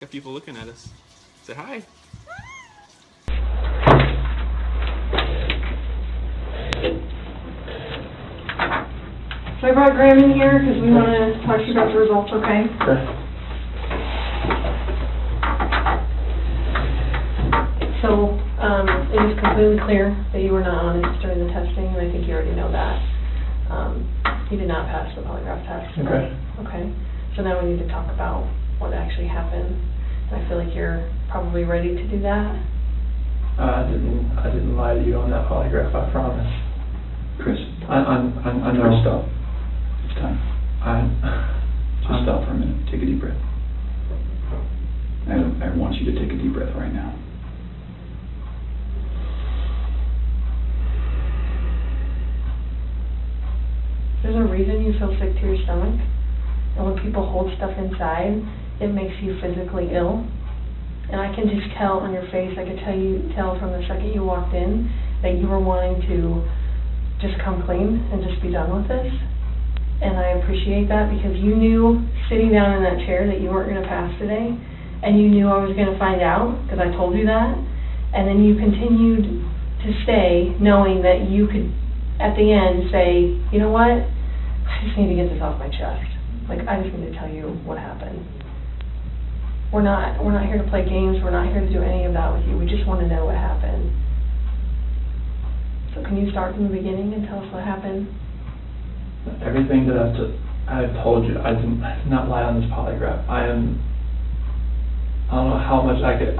Got people looking at us. Say hi. So I brought Graham in here because we want to talk to you about the results, okay? Sure. So, it is completely clear that you were not honest during the testing, and I think you already know that. You did not pass the polygraph test. Okay. Okay. So now we need to talk about what actually happened. And I feel like you're probably ready to do that. I didn't lie to you on that polygraph, I promise. Chris, I know. Chris, stop. It's time. Just I'm stop for a minute. Take a deep breath. I want you to take a deep breath right now. There's a reason you feel sick to your stomach. And when people hold stuff inside, it makes you physically ill. And I can just tell on your face, I could tell from the second you walked in that you were wanting to just come clean and just be done with this. And I appreciate that because you knew sitting down in that chair that you weren't going to pass today. And you knew I was going to find out because I told you that. And then you continued to stay knowing that you could, at the end, say, you know what, I just need to get this off my chest. Like, I just need to tell you what happened. We're not here to play games. We're not here to do any of that with you. We just want to know what happened. So can you start from the beginning and tell us what happened? Everything that I have told you, I did not lie on this polygraph. I don't know how much I could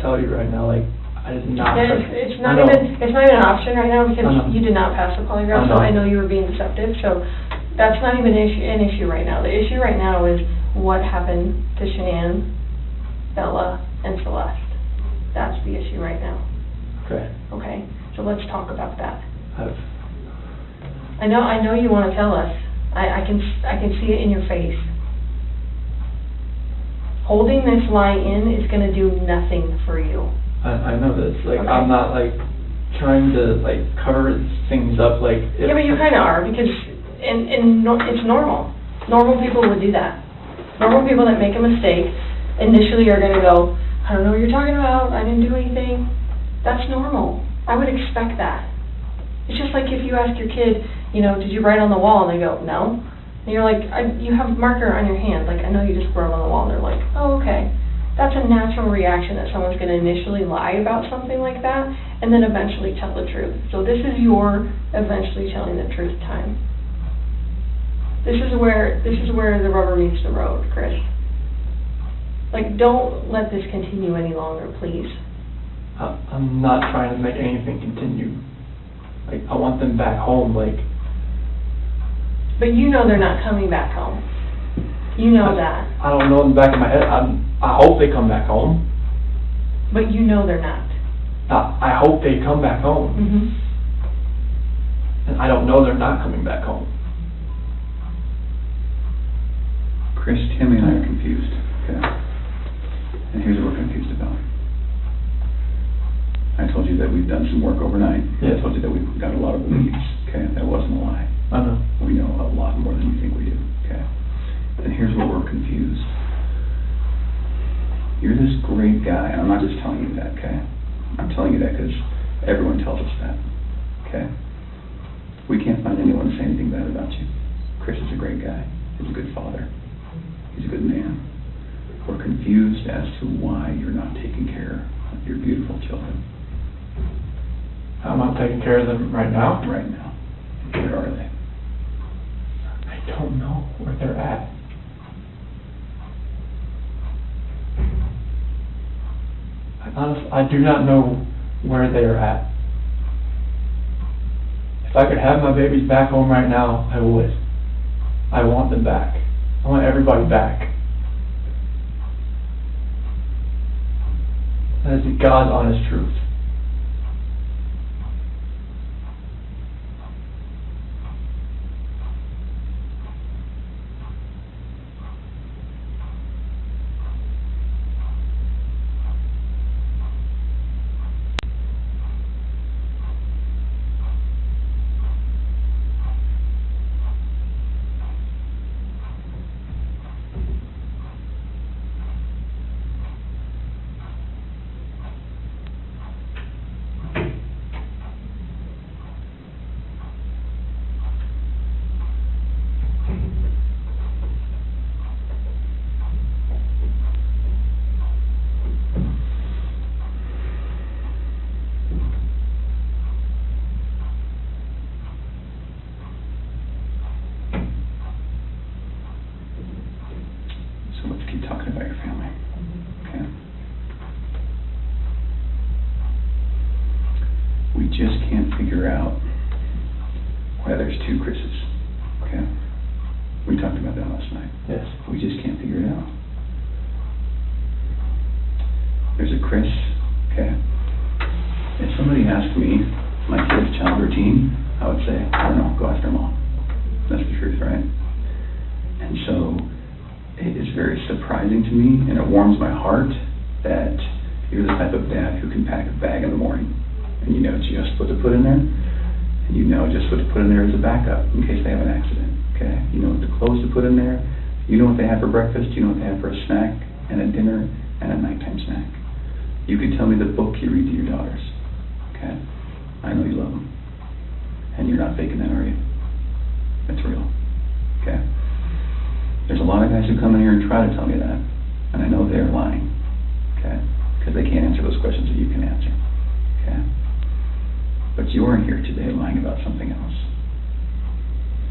tell you right now. Like, I did not. It's not even an option right now because you did not pass the polygraph. So I know you were being deceptive. So that's not even an issue right now. The issue right now is what happened to Shanann, Bella, and Celeste. That's the issue right now. Okay. Okay. So let's talk about that. I know you want to tell us. I can see it in your face. Holding this lie in is going to do nothing for you. I know this. Like, okay. I'm not like trying to like cover things up. Like. Yeah, but you kind of are because it's normal. Normal people would do that. Normal people that make a mistake initially are going to go, I don't know what you're talking about. I didn't do anything. That's normal. I would expect that. It's just like if you ask your kid, you know, did you write on the wall? And they go, no. And you're like, you have a marker on your hand. Like, I know you just wrote on the wall. And they're like, oh, okay. That's a natural reaction that someone's going to initially lie about something like that and then eventually tell the truth. So this is your eventually telling the truth time. This is where the rubber meets the road, Chris. Like, don't let this continue any longer, please. I'm not trying to make anything continue. Like, I want them back home, like. But you know they're not coming back home. You know that. I don't know in the back of my head. I hope they come back home. But you know they're not. I hope they come back home. Mm-hmm. And I don't know they're not coming back home. Chris, Tammy and I are confused, okay? And here's what we're confused about. I told you that we've done some work overnight. Yeah. I told you that we've got a lot of leads, okay? That wasn't a lie. I know. We know a lot more than you think we do, okay? And here's where we're confused. You're this great guy, and I'm not just telling you that, okay? I'm telling you that because everyone tells us that, okay? We can't find anyone to say anything bad about you. Chris is a great guy. He's a good father. He's a good man. We're confused as to why you're not taking care of your beautiful children. I'm not taking care of them right now. Right now. Where are they? I don't know where they're at. Honestly, I do not know where they are at. If I could have my babies back home right now, I would. I want them back. I want everybody back. That is the God's honest truth. figure out why there's two Chris's, okay? We talked about that last night. Yes. We just can't figure it out. There's a Chris, okay? If somebody asked me my kid's child routine, I would say, I don't know, go after mom. That's the truth, right? And so it is very surprising to me, and it warms my heart that you're the type of dad who can pack a bag in the morning, and you know just what to put in there, and you know just what to put in there as a backup in case they have an accident, okay? You know what the clothes to put in there, you know what they have for breakfast, you know what they have for a snack, and a dinner, and a nighttime snack. You can tell me the book you read to your daughters, okay? I know you love them, and you're not faking that, are you? It's real, okay? There's a lot of guys who come in here and try to tell me that, and I know they're lying, okay? Because they can't answer those questions that you can answer, okay? But you are here today lying about something else.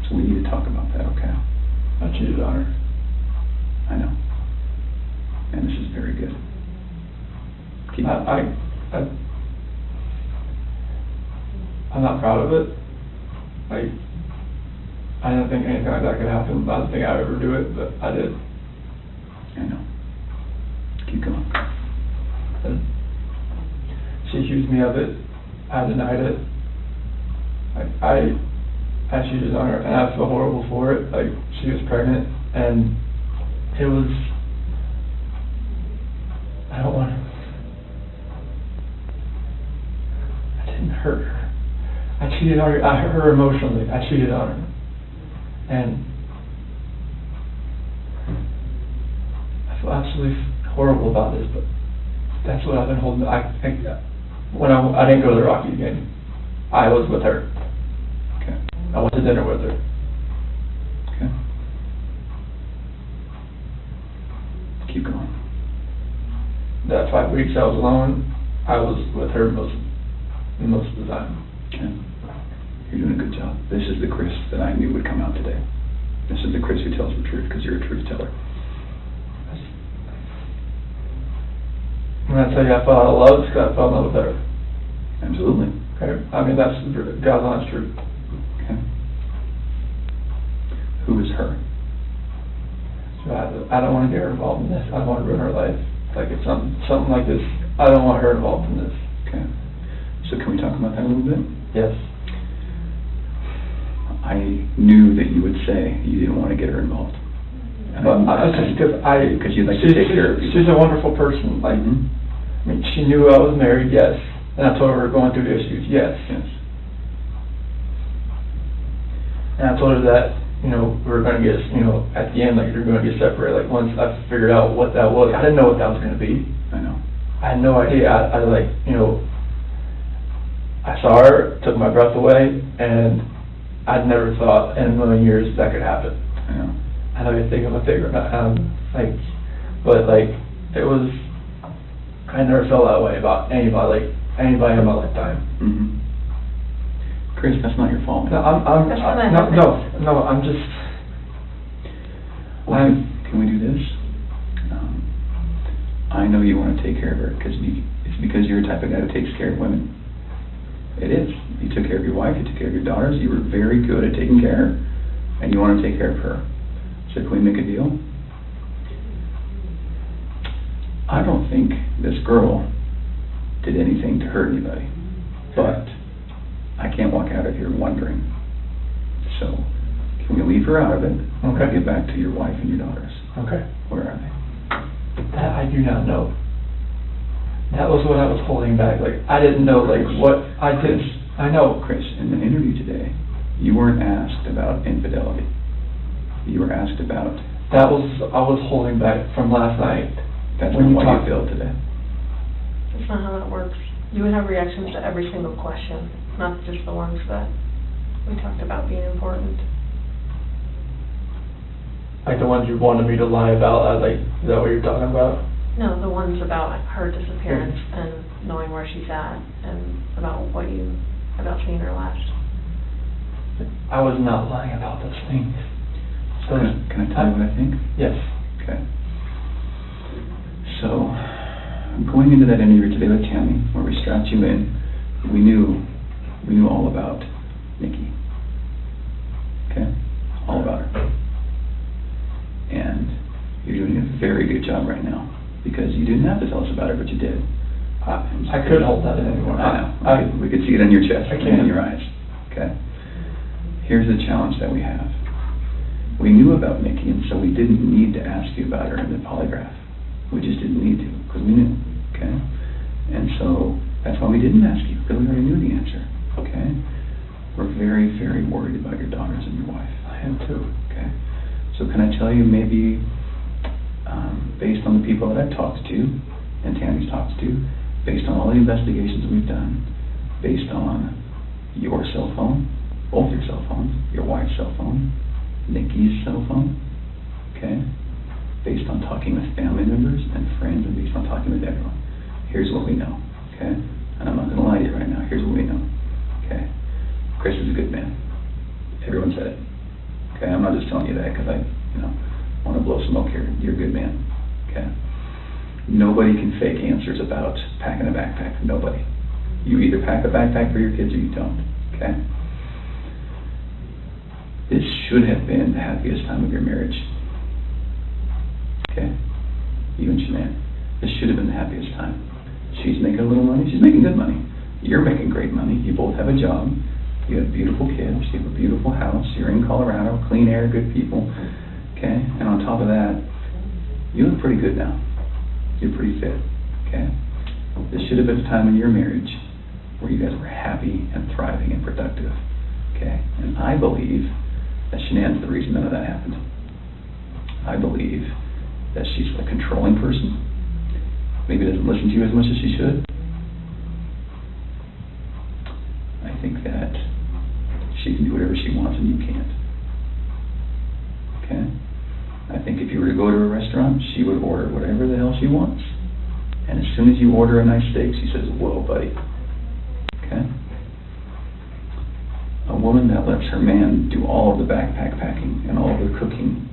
So we need to talk about that, okay? I cheated on her. I know. And this is very good. Keep I'm not proud of it. I didn't think anything like that could happen. I didn't think I'd ever do it, but I did. I know. Keep going. And she accused me of it. I denied it. I cheated on her, and I feel horrible for it. Like, she was pregnant, and it was, I don't want to, I didn't hurt her. I cheated on her. I hurt her emotionally. I cheated on her. And I feel absolutely horrible about this, but that's what I've been holding. When I didn't go to the Rockies game, I was with her. Okay. I went to dinner with her. Okay. Keep going. That 5 weeks I was alone, I was with her most of the time. Okay. You're doing a good job. This is the Chris that I knew would come out today. This is the Chris who tells the truth, because you're a truth teller. When I tell you I fell out of love, it's because I fell in love with her. Absolutely. Okay? I mean, that's God's honest truth. Okay. Who is her? So I don't want to get her involved in this. I don't want to ruin her life. Like, if something like this, I don't want her involved in this. Okay. So can we talk about that a little bit? Yes. I knew that you would say you didn't want to get her involved. Because you'd like to take care of people. She's a wonderful person. Like, I mean, she knew I was married, yes. And I told her we were going through issues, yes. Yes. And I told her that, we were going to get, at the end, like, we were going to get separated. Like, once I figured out what that was, I didn't know what that was going to be. I know. I had no idea. I saw her, took my breath away, and I'd never thought in a million years that could happen. I know. I know you think I'm a figure, but it was, I never felt that way about anybody in my lifetime. Mm-hmm. Chris, that's not your fault. No, I'm just. Well, can we do this? I know you want to take care of her because it's because you're the type of guy who takes care of women. It is. You took care of your wife, you took care of your daughters, you were very good at taking care, and you want to take care of her. So can we make a deal? I don't think this girl did anything to hurt anybody, but I can't walk out of here wondering. So can we leave her out of it? Okay. And get back to your wife and your daughters. Okay. Where are they? That I do not know. That was what I was holding back. Like, I didn't know, what I did. I know. Chris, in the interview today, you weren't asked about infidelity. You were asked about... I was holding back from last night. That's when not you why you failed today. That's not how that works. You would have reactions to every single question, not just the ones that we talked about being important. Like the ones you wanted me to lie about, is that what you're talking about? No, the ones about her disappearance and knowing where she's at, and about seeing her last. I was not lying about those things. So Can I tell you what I think? Yes. Okay. So, going into that interview today with Tammy, where we strapped you in, we knew We knew all about Nikki. Okay? All about her. And you're doing a very good job right now, because you didn't have to tell us about her, but you did. I couldn't hold that in anymore. I know. We could see it in your chest and in your eyes. Okay? Here's the challenge that we have. We knew about Nikki, and so we didn't need to ask you about her in the polygraph. We just didn't need to, because we knew. Okay? And so that's why we didn't ask you, because we already knew the answer. Okay? We're very, very worried about your daughters and your wife. I am too. Okay? So can I tell you, maybe based on the people that I've talked to, and Tammy's talked to, based on all the investigations we've done, based on your cell phone, both your cell phones, your wife's cell phone, Nikki's cell phone, okay? Based on talking with family members and friends, and based on talking with everyone, here's what we know, okay? And I'm not going to lie to you right now. Here's what we know, okay? Chris is a good man. Everyone said it, okay? I'm not just telling you that because I, want to blow smoke here. You're a good man, okay? Nobody can fake answers about packing a backpack. Nobody. You either pack a backpack for your kids or you don't, okay? This should have been the happiest time of your marriage, okay? You and Shanann. This should have been the happiest time. She's making a little money. She's making good money. You're making great money. You both have a job. You have beautiful kids. You have a beautiful house. You're in Colorado. Clean air, good people, okay? And on top of that, you look pretty good now. You're pretty fit, okay? This should have been a time in your marriage where you guys were happy and thriving and productive, okay? And I believe that Shanann's the reason none of that happened. I believe that she's a controlling person. Maybe doesn't listen to you as much as she should. I think that she can do whatever she wants and you can't, okay? I think if you were to go to a restaurant, she would order whatever the hell she wants. And as soon as you order a nice steak, she says, whoa, buddy. Okay? A woman that lets her man do all of the backpack packing and all of the cooking.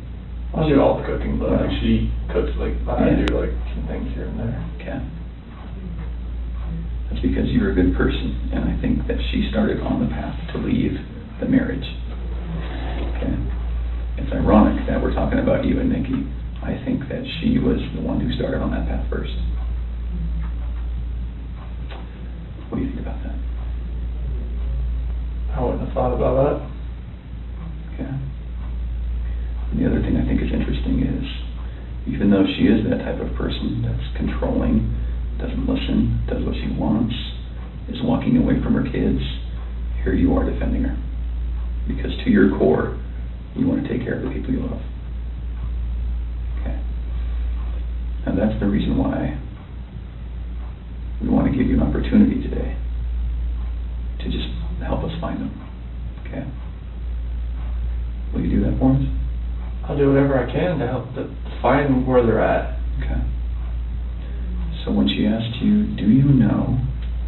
I'll do all the cooking, but she cooks I do some things here and there. Okay. That's because you're a good person, and I think that she started on the path to leave the marriage. Okay? It's ironic that we're talking about you and Nikki. I think that she was the one who started on that path first. What do you think about that? I wouldn't have thought about that. Okay. And the other thing I think is interesting is, even though she is that type of person that's controlling, doesn't listen, does what she wants, is walking away from her kids, here you are defending her. Because to your core, you want to take care of the people you love. Okay. And that's the reason why we want to give you an opportunity today to just help us find them. Okay. Will you do that for us? I'll do whatever I can to help to find where they're at. Okay. So when she asked you, do you know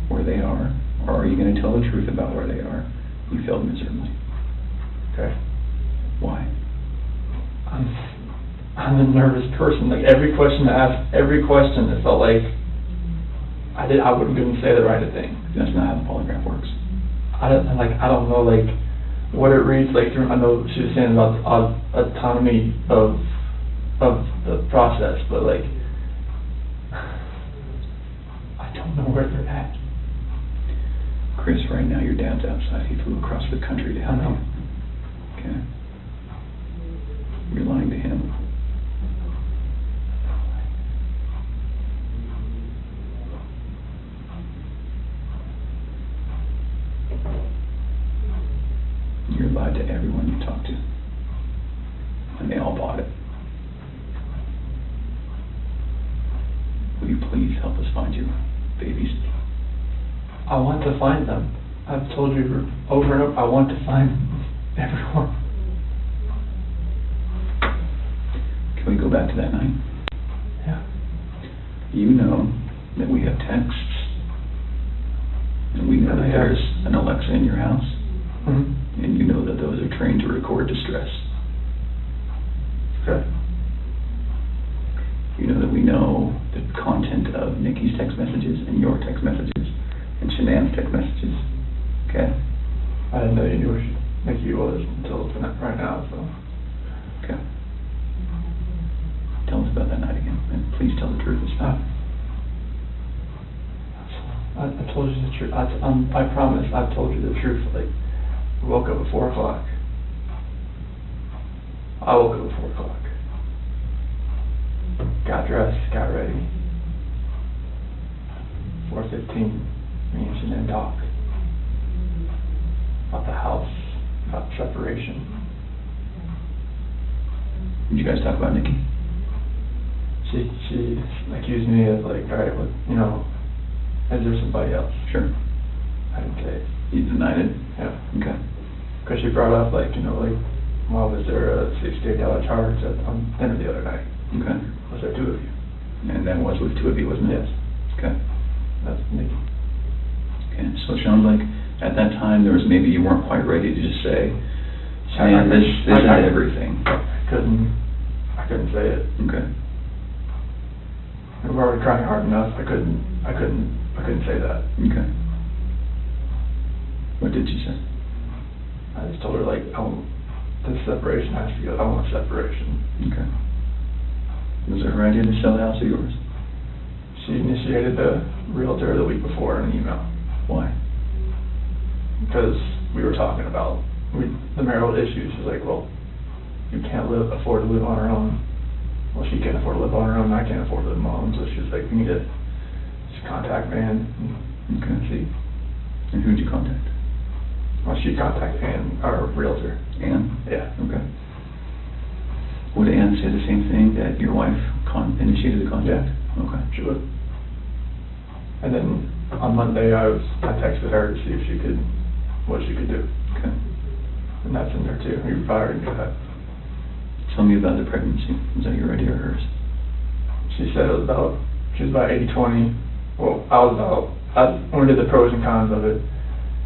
where they are, or are you going to tell the truth about where they are, you failed miserably. Okay. Why? I'm a nervous person. Like every question I asked, every question, it felt like I didn't say the right thing. That's not how the polygraph works. I don't know what it reads like. I know she was saying about the autonomy of the process, but I don't know where they're at. Chris, right now your dad's outside. He flew across the country to help you. Okay. You're lying to him. You're lied to everyone you talk to. And they all bought it. Will you please help us find your babies? I want to find them. I've told you over and over, I want to find everyone. Can we go back to that night? Yeah. You know that we have texts, and we know that there's an Alexa in your house, and you know that those are trained to record distress. Okay. You know that we know the content of Nikki's text messages and your text messages and Shanann's text messages. Okay? I didn't know you knew where Nikki was until right now, so. Okay. Tell us about that night again, and please tell the truth this time. I told you the truth. I promise I've told you the truth. Like, we woke up at 4 o'clock. I woke up at 4 o'clock. Got dressed, got ready. 4:15, me and she then talked. About the house, about separation. Did you guys talk about Nikki? She accused me of like, alright, well, you know, is there somebody else? Sure. I didn't say it. You denied it? Yeah. Okay. Because she brought up like, you know, like, well, was there a $68 charge on dinner the other night? Okay. Was there 2 of you? And that was with 2 of you, wasn't it? Yes. Okay. That's Nikki. Okay, so it sounds like at that time there was maybe you weren't quite ready to just say, man, this is everything. I couldn't say it. Okay. We were already crying hard enough. I couldn't say that. Okay. What did you say? I just told her like, this separation has to go. I want separation. Okay. Was it her idea to sell the house or yours? She initiated the realtor the week before in an email. Why? Because we were talking about the marital issues. She's like, well, you can't afford to live on her own. Well, she can't afford to live on her own, and I can't afford to live on my own. So she's like, we need to just contact Ann and see. And who'd you contact? Well, she contacted Ann, our realtor. Ann? Yeah. Okay. Would Ann say the same thing, that your wife initiated the contact? Yeah. Okay. She would. And then on Monday, I texted her to see if what she could do. Okay. And that's in there too. You probably already knew that. Tell me about the pregnancy. Was that your idea or hers? She said she was about 80-20. Well, I only did the pros and cons of it.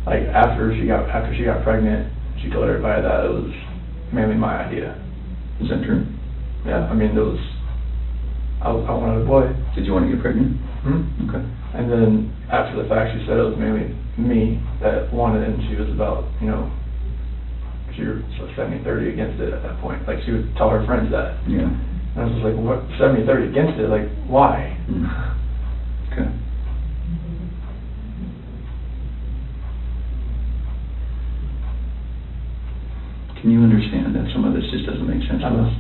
Like after she got pregnant, she told everybody that it was mainly my idea. Is that true? Yeah, I mean, I wanted a boy. Did you want to get pregnant? Hmm? Okay. And then after the fact, she said it was mainly me that wanted it, and she was about, you know, she was 70-30 against it at that point. Like, she would tell her friends that. Yeah. And I was just like, what, 70-30 against it? Like, why? Mm. Okay. Can you understand that some of this just doesn't make sense to us?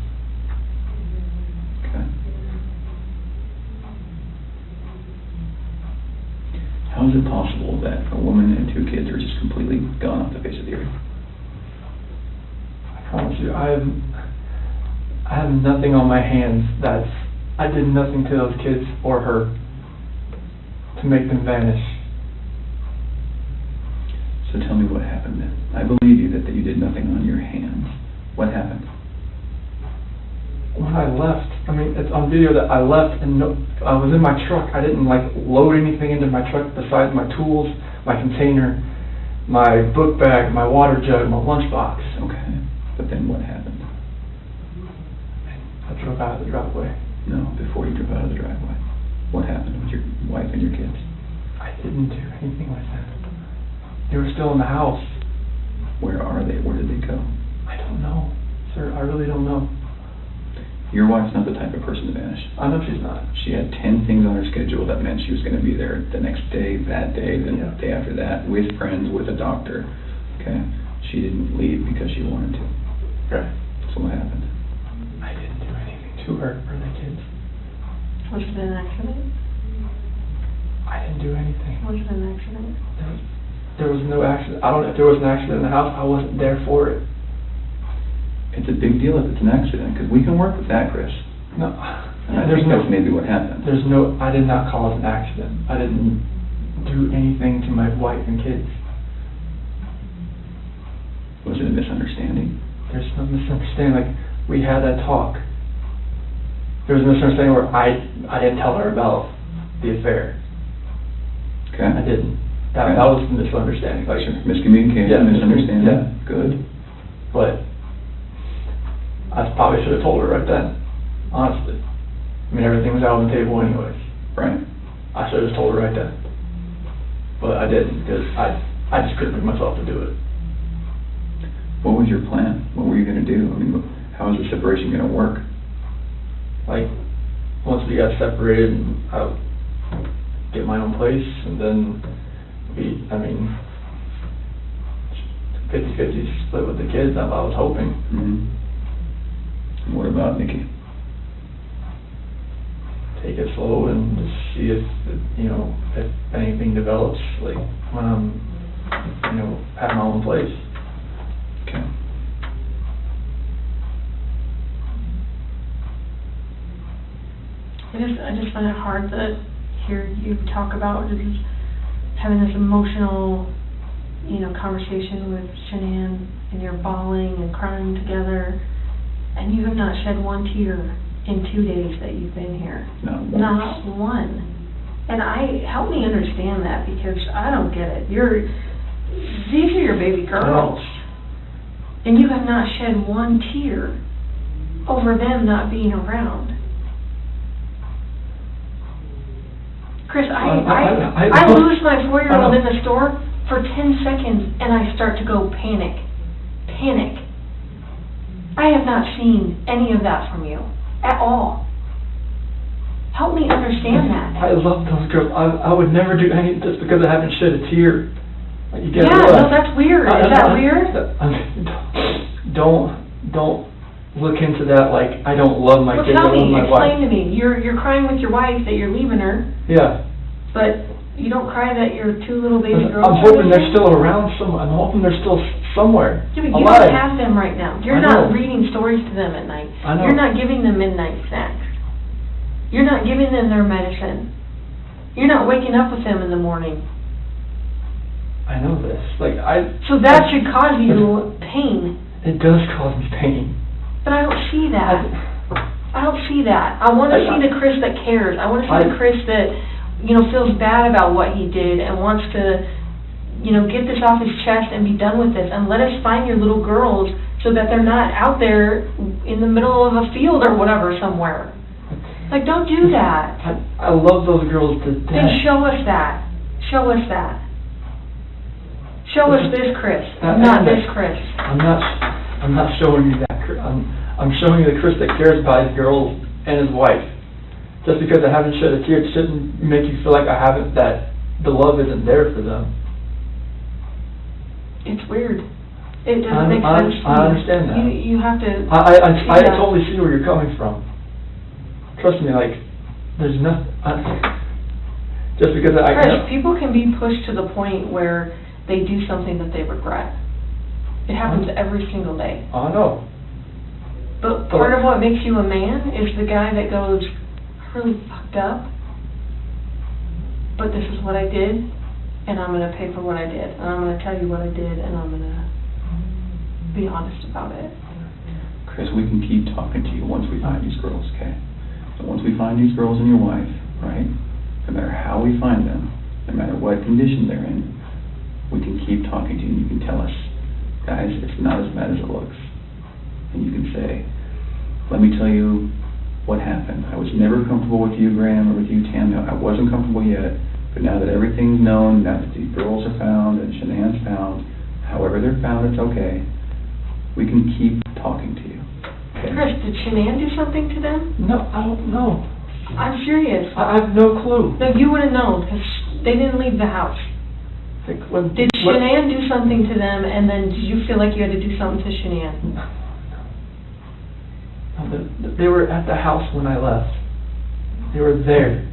Okay. How is it possible that a woman and 2 kids are just completely gone off the face of the earth? I promise you, I have nothing on my hands I did nothing to those kids or her to make them vanish. So tell me what happened then. I believe you that you did nothing on your hands. What happened? When I left, I mean, it's on video that I left and I was in my truck. I didn't like load anything into my truck besides my tools, my container, my book bag, my water jug, my lunchbox. Okay. But then what happened? I drove out of the driveway. No, before you drove out of the driveway. What happened with your wife and your kids? I didn't do anything like that. They were still in the house. Where are they? Where did they go? I don't know, sir. I really don't know. Your wife's not the type of person to vanish. I know she's not. She had 10 things on her schedule that meant she was going to be there the next day, that day, the day after that, with friends, with a doctor. Okay? She didn't leave because she wanted to. Okay. So what happened? I didn't do anything to her or the kids. Was it an accident? I didn't do anything. Was it an accident? There was no accident. I don't know if there was an accident in the house. I wasn't there for it. It's a big deal if it's an accident, because we can work with that, Chris. No. And I think that's maybe what happened. I did not cause an accident. I didn't do anything to my wife and kids. Was it a misunderstanding? There's no misunderstanding. Like, we had that talk. There was a misunderstanding where I didn't tell her about the affair. Okay. I didn't. That was the misunderstanding. Like, sure. Miscommunication, yeah, misunderstanding. Yeah. Good. But I probably should have told her right then, honestly. I mean, everything was out on the table anyways. Right. I should have just told her right then. But I didn't, because I just couldn't bring myself to do it. What was your plan? What were you gonna do? I mean, how is the separation gonna work? Like, once we got separated, I would get my own place, and then 50-50 split with the kids, I was hoping. Mm-hmm. And what about Nikki? Take it slow and just see if anything develops, like when I'm, at my own place. Okay. I just find it hard to hear you talk about just having this emotional, conversation with Shanann, and you're bawling and crying together, and you have not shed one tear in 2 days that you've been here. Not one. And help me understand that, because I don't get it. These are your baby girls, and you have not shed one tear over them not being around. Chris, I lose my 4-year-old in the store for 10 seconds, and I start to go panic. I have not seen any of that from you at all. Help me understand that. I love those girls. I would never do anything just because I haven't shed a tear. Like, you get no, that's weird. Is that weird? Don't look into that like I don't love my kids. Tell me, my explain wife. to me. You're crying with your wife that you're leaving her. Yeah. But you don't cry that your 2 little baby girls. I'm hoping they're still around somewhere. I'm hoping they're still somewhere. Yeah, but you don't have them right now. You're not reading stories to them at night. I know. You're not giving them midnight snacks. You're not giving them their medicine. You're not waking up with them in the morning. I know this. So that should cause you pain. It does cause me pain. But I don't see that. I don't see that. I want to see the Chris that cares. I want to see the Chris that, feels bad about what he did and wants to, get this off his chest and be done with this. And let us find your little girls so that they're not out there in the middle of a field or whatever somewhere. Like, don't do that. I love those girls to death. Then show us that. Show us that. Show us this Chris, not this Chris. I'm not showing you that Chris. I'm showing you the Chris that cares about his girls and his wife. Just because I haven't shed a tear, it shouldn't make you feel like that the love isn't there for them. It's weird. It doesn't make sense to me. I understand that. You have to. I totally see where you're coming from. Trust me, there's nothing. Just because Chris, people can be pushed to the point where they do something that they regret. It happens every single day. I know. But part of what makes you a man is the guy that goes, really fucked up, but this is what I did, and I'm going to pay for what I did, and I'm going to tell you what I did, and I'm going to be honest about it. Chris, we can keep talking to you once we find these girls, okay? So once we find these girls and your wife, right, no matter how we find them, no matter what condition they're in, we can keep talking to you, and you can tell us, guys, it's not as bad as it looks. And you can say, let me tell you what happened. I was never comfortable with you, Graham, or with you, Tam. I wasn't comfortable yet, but now that everything's known, now that these girls are found and Shanann's found, however they're found, it's okay. We can keep talking to you. Okay? Chris, did Shanann do something to them? No, I don't know. I'm serious. I have no clue. No, you would have known, because they didn't leave the house. Did Shanann do something to them, and then did you feel like you had to do something to Shanann? No, they were at the house when I left. They were there.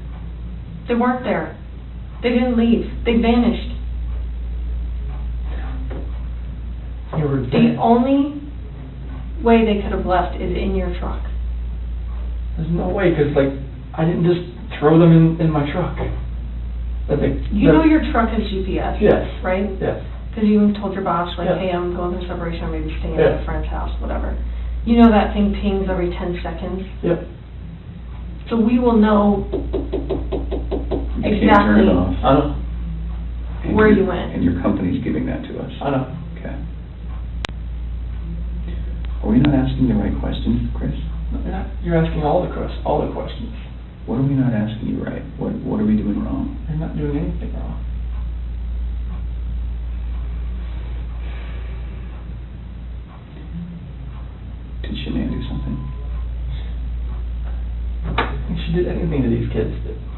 They weren't there. They didn't leave. They vanished. They were there. The only way they could have left is in your truck. There's no way, because I didn't just throw them in my truck. You know your truck has GPS, yes, right? Yes. Because you told your boss, hey, I'm going through separation, or maybe staying at a friend's house, whatever. You know that thing pings every 10 seconds? Yep. So we will know exactly where you went. And your company's giving that to us. I know. Okay. Are we not asking the right questions, Chris? No, you're asking all the questions. What are we not asking you right? What are we doing wrong? You're not doing anything wrong.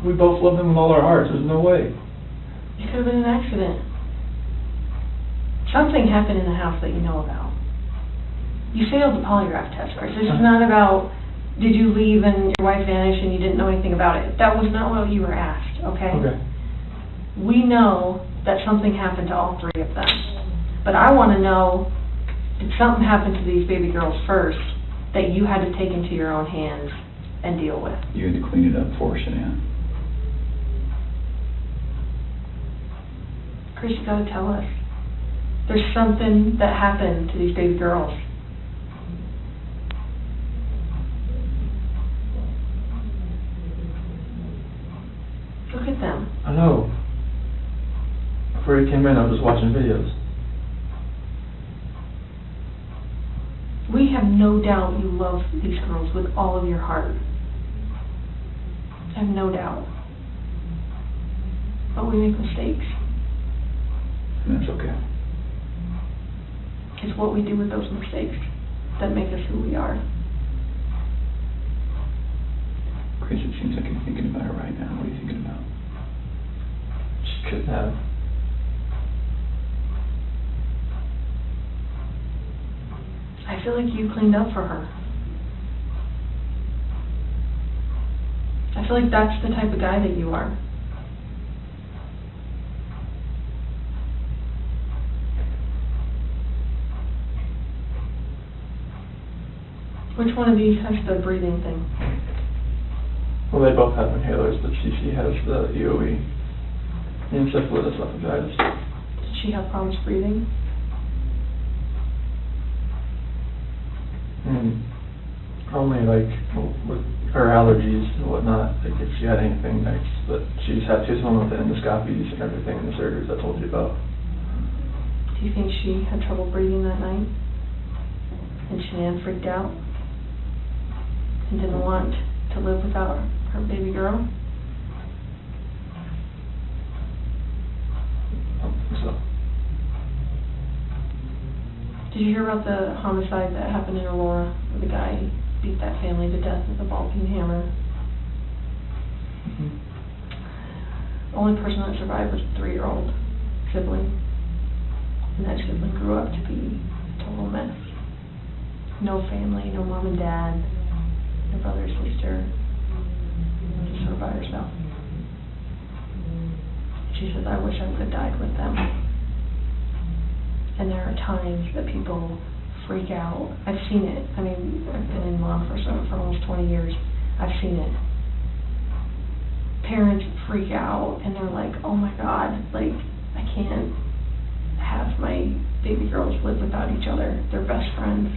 We both love him with all our hearts. There's no way. It could have been an accident. Something happened in the house that you know about. You failed the polygraph test, Chris. This is not about, did you leave and your wife vanished and you didn't know anything about it. That was not what you were asked, okay? Okay. We know that something happened to all three of them. But I want to know, did something happen to these baby girls first that you had to take into your own hands and deal with? You had to clean it up for us, Shanann. Chris, you gotta tell us. There's something that happened to these baby girls. Look at them. I know. Before you came in, I was just watching videos. We have no doubt you love these girls with all of your heart. I have no doubt. But we make mistakes. And that's okay. It's what we do with those mistakes that make us who we are. Chris, it seems like you're thinking about it right now. What are you thinking about? She couldn't have. I feel like you cleaned up for her. I feel like that's the type of guy that you are. Which one of these has the breathing thing? Well, they both have inhalers, but Cece has the EOE. Encephalitis esophagitis. Did she have problems breathing? Only like with her allergies and whatnot, like if she had anything next, but she's one with the endoscopies and everything and the surgeries I told you about. Do you think she had trouble breathing that night? And Shanann freaked out? And didn't want to live without her baby girl? I don't think so. Did you hear about the homicide that happened in Aurora, where the guy beat that family to death with a ball-peen hammer? The only person that survived was a 3-year-old sibling. And that sibling grew up to be a total mess. No family, no mom and dad, no brother or sister, just sort of by herself. She says, I wish I would have died with them. And there are times that people freak out. I've seen it. I mean, I've been in law enforcement for almost 20 years. I've seen it. Parents freak out and they're like, oh my God, like, I can't have my baby girls live without each other. They're best friends.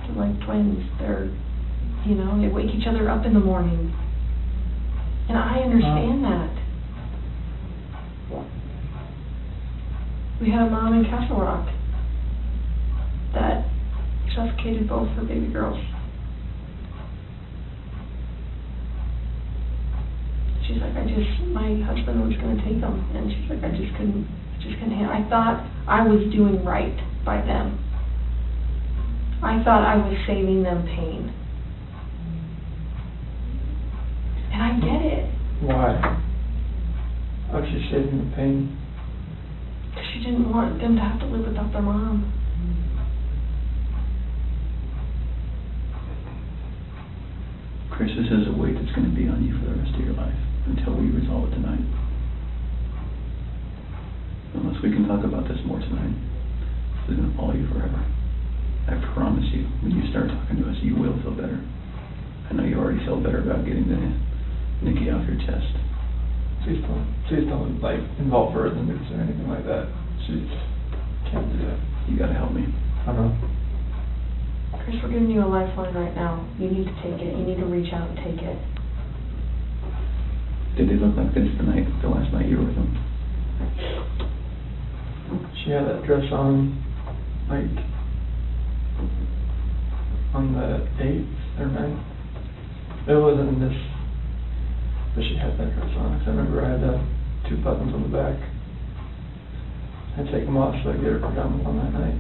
They're like twins. They're, you know, they wake each other up in the morning. And I understand that. We had a mom in Castle Rock that suffocated both her baby girls. She's like, my husband was going to take them, and she's like, I just couldn't handle. I thought I was doing right by them. I thought I was saving them pain. And I get it. Why? How's she saving the pain? Because she didn't want them to have to live without their mom. Chris, this is a weight that's going to be on you for the rest of your life until we resolve it tonight. Unless we can talk about this more tonight, this is going to follow you forever. I promise you, when you start talking to us, you will feel better. I know you already feel better about getting the Nikki off your chest. Please don't like involve her in the news or anything like that. She can't do that. You gotta help me. I know. Chris, we're giving you a lifeline right now. You need to take it. You need to reach out and take it. Did they look like this the last night you were with them? She had that dress on, like, on the 8th or 9th. It wasn't in this, but she had that dress on. Cause I remember I had 2 buttons on the back. I'd take them off so I could get her pajamas on that night.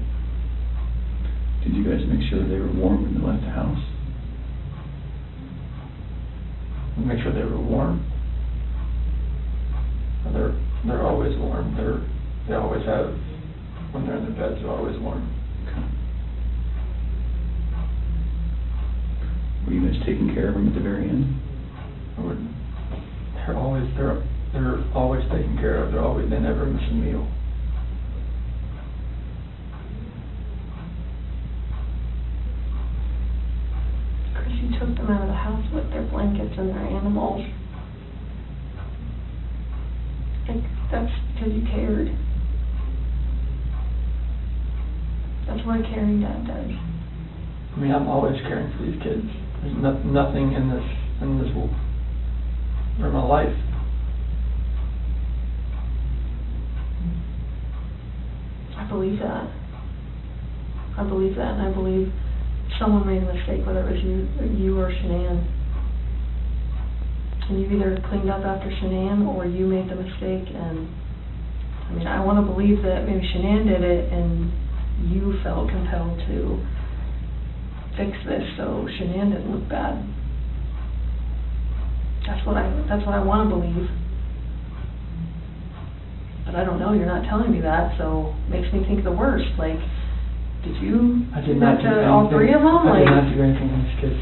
Did you guys make sure they were warm when they left the house? make sure they were warm. They're always warm. They always have, when they're in their beds, they're always warm. Okay. Were you guys taking care of them at the very end? They're always taken care of. They never miss a meal. Chris, you took them out of the house with their blankets and their animals. Like, that's because you cared. That's what a caring dad does. I mean, I'm always caring for these kids. There's nothing in this world or my life. I believe that. I believe that, and I believe someone made a mistake, whether it was you or Shanann. And you either cleaned up after Shanann or you made the mistake, and I mean, I want to believe that maybe Shanann did it and you felt compelled to fix this so Shanann didn't look bad. That's what I want to believe. But I don't know, you're not telling me that, so it makes me think the worst. Like, did you do that to all three of them? I did not do anything to these kids.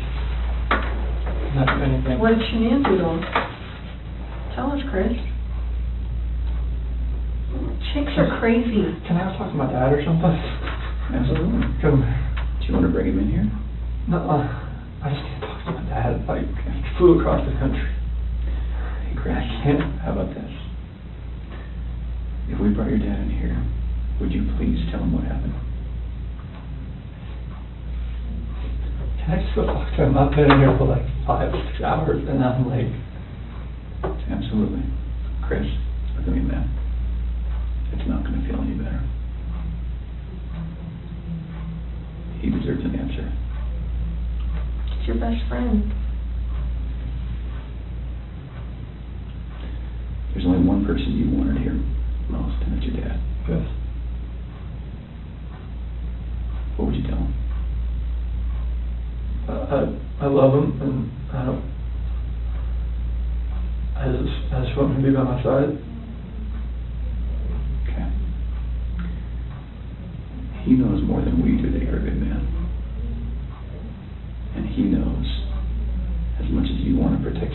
Not do anything. What did Shanann do to them? Tell us, Chris. Chicks are crazy. Can I talk to my dad or something? Absolutely. Come. Do you want to bring him in here? No, I just can't talk to my dad. Like, he flew across the country. Hey, Chris, I can't. how about this? If we brought your dad in here, would you please tell him what happened? Can I just go talk to him? I've been in here for like 5-6 hours and I'm like... Absolutely. Chris, look at me, man. It's not going to feel any better. He deserves an answer. He's your best friend. There's only one person you wanted here most, and that's your dad. Yes. What would you tell him? I love him, and I just want him to be by my side. Okay. He knows more than we do that you're a good man. And he knows as much as you want to protect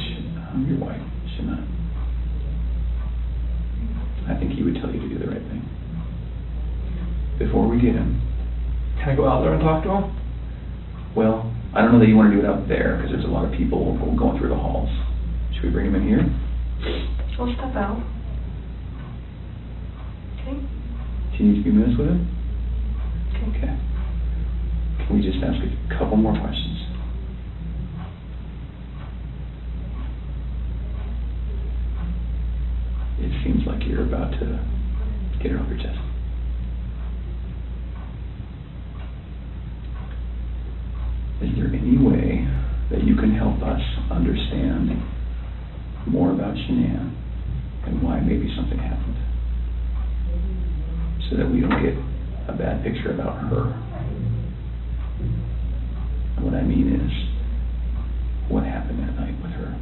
your wife, Shana. I think he would tell you to do the right thing. Before we get him... Can I go out there and talk to him? Well, I don't know that you want to do it out there, because there's a lot of people going through the halls. Should we bring him in here? We'll step out. Okay? Can you 2 minutes with him? Okay. Okay. Can we just ask a couple more questions? It seems like you're about to get it off your chest. Is there any way that you can help us understand more about Shanann and why maybe something happened, so that we don't get a bad picture about her? And what I mean is, what happened that night with her?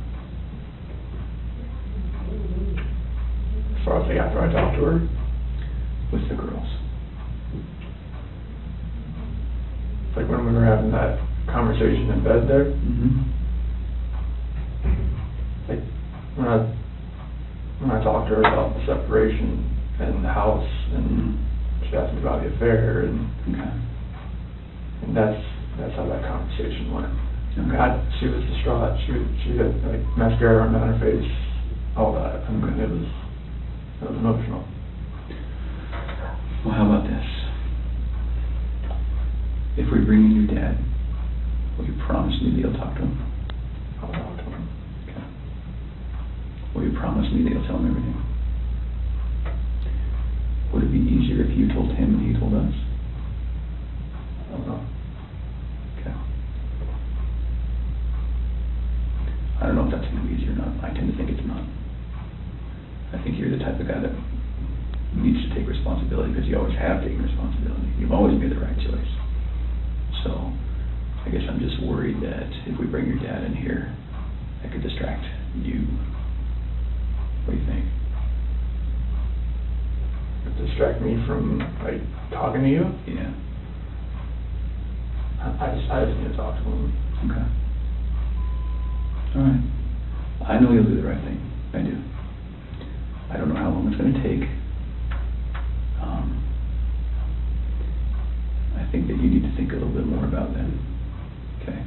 As far as like after I talked to her? With the girls. Like when we were having that conversation in bed there? Mm-hmm. Like when I talked to her about the separation and the house, and she asked me about the affair, and Okay. and that's how that conversation went. Okay. She was distraught. She had like mascara on her face, all that. I mean, it was emotional. Well, how about this? If we bring in your dad, will you promise me that you'll talk to him? I'll talk to him. Okay. Will you promise me that you'll tell him everything? Would it be easier if you told him and he told us? I don't know. Okay. I don't know if that's going to be easier or not. I tend to think it's not. I think you're the type of guy that needs to take responsibility, because you always have taken responsibility. You've always made the right choice. So, I guess I'm just worried that if we bring your dad in here that could distract you. What do you think? Distract me from, like, talking to you? Yeah. I just need to talk to him. Okay. All right. I know you'll do the right thing. I do. I don't know how long it's going to take. I think that you need to think a little bit more about that. Okay?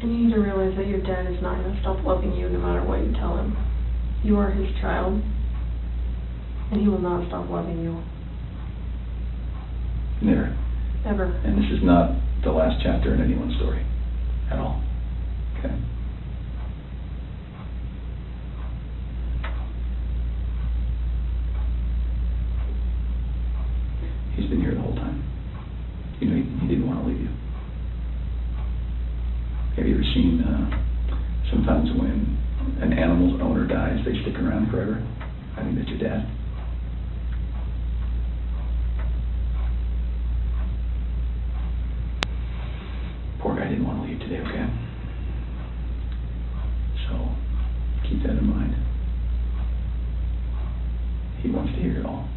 And you need to realize that your dad is not going to stop loving you no matter what you tell him. You are his child, and he will not stop loving you. Never. Ever. And this is not the last chapter in anyone's story. At all. Okay? He's been here the whole time. You know, he didn't want to leave you. Have you ever seen, sometimes when an animal's owner dies, they stick around forever? I think that's your dad. Poor guy didn't want to leave today, okay? So, keep that in mind. He wants to hear it all.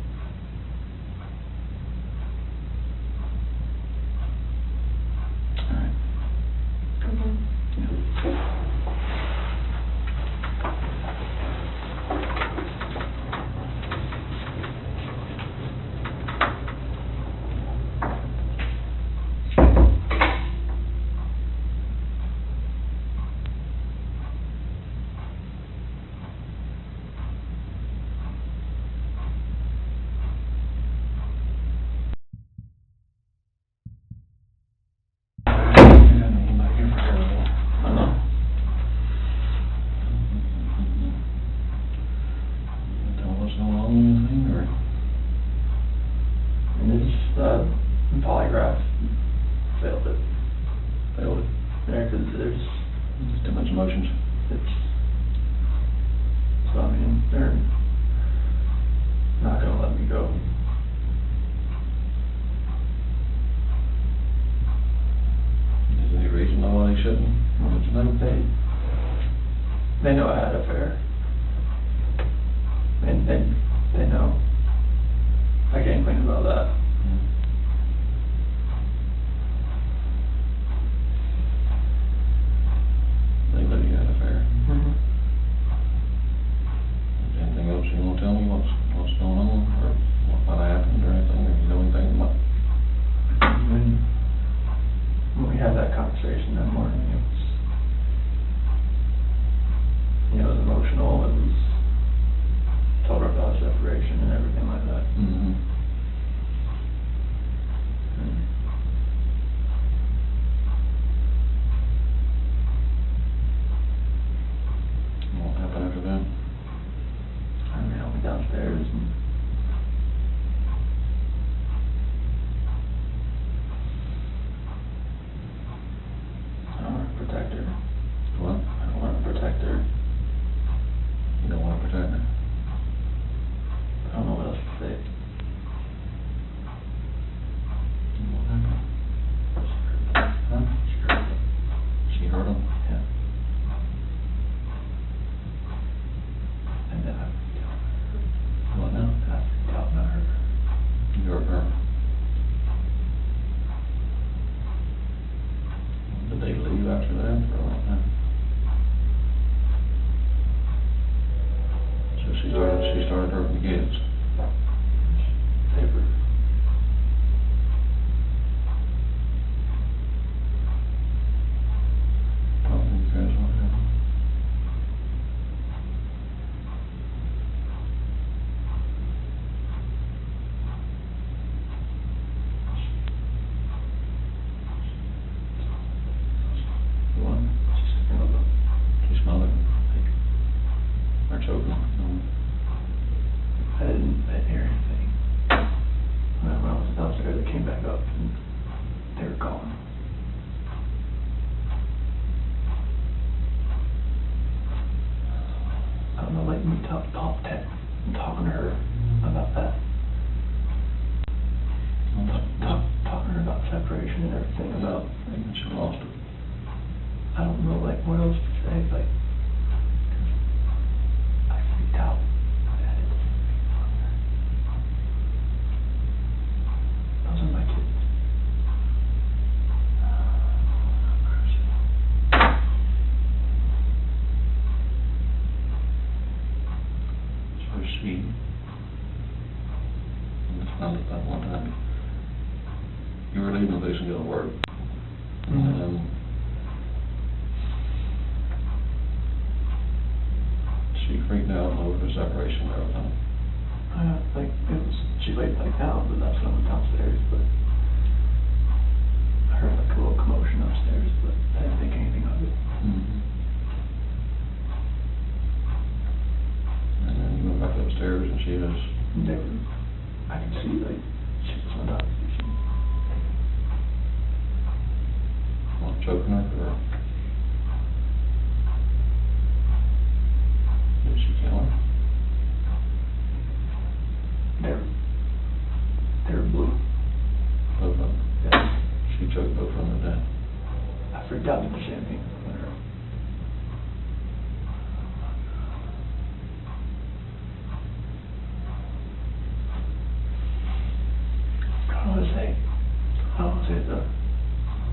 All right. Okay. Yeah. Polygraph failed it. Failed it. Yeah, because there's Too much emotions. so I mean, they're not gonna let me go. Is there any reason why they shouldn't? What's the name? They know I had an affair. And they know. I can't complain about that. They know you had an affair. Mm-hmm. Is there anything else you want to tell me? What's going on, or what happened, or anything? Or you know anything about? When we had that conversation that morning, it was, you know, it was emotional. It was told her about separation and everything like that. Mm-hmm. What happened after that? I mean, I went downstairs and I don't want to protect her. What? I don't want to protect her. You don't want to protect her? I don't know what else to say. What happened? Huh? She hurt me. She hurt him? Yeah. And then I What now? thought about her. You hurt her? Did they leave after that, or what happened? So she started hurting the kids. Paper. Talk to you guys, what happened? What? She smelled it. Or choking. No. I didn't hear anything. When I was downstairs, I came back up and they were gone. I don't know, like me talking to her about that. Talking to her about separation and everything, about, And she lost it. I don't know, like, what else to say, like, she, it's not that one time, you were leaving the place and going to work, and she freaked out over the separation and everything. Like, she laid back down, but that's when I went downstairs, but I heard like a little commotion upstairs, but I didn't think anything of it. And then you went back upstairs and she was, Never, I could see, like, she just went up. what, choking her, or did she kill her? They're blue. Both of them. Yeah. She choked both of them to death. I freaked out at the same thing. I don't want to say it though.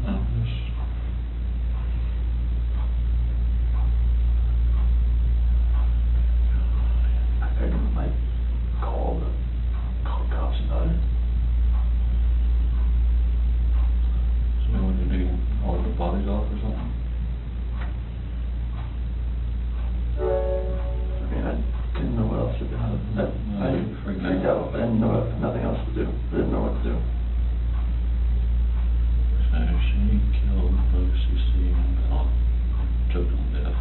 No, I couldn't like call cops about it. so when you do all the bodies off or something? I mean, I didn't know what else to do. I freaked out. I didn't know nothing else to do. I didn't know what to do. So she killed Lucy, Steve, and Bill, choked them to death.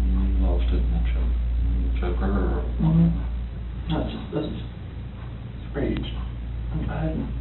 You lost it and choke her, or? That's just rage. I mean, I hadn't.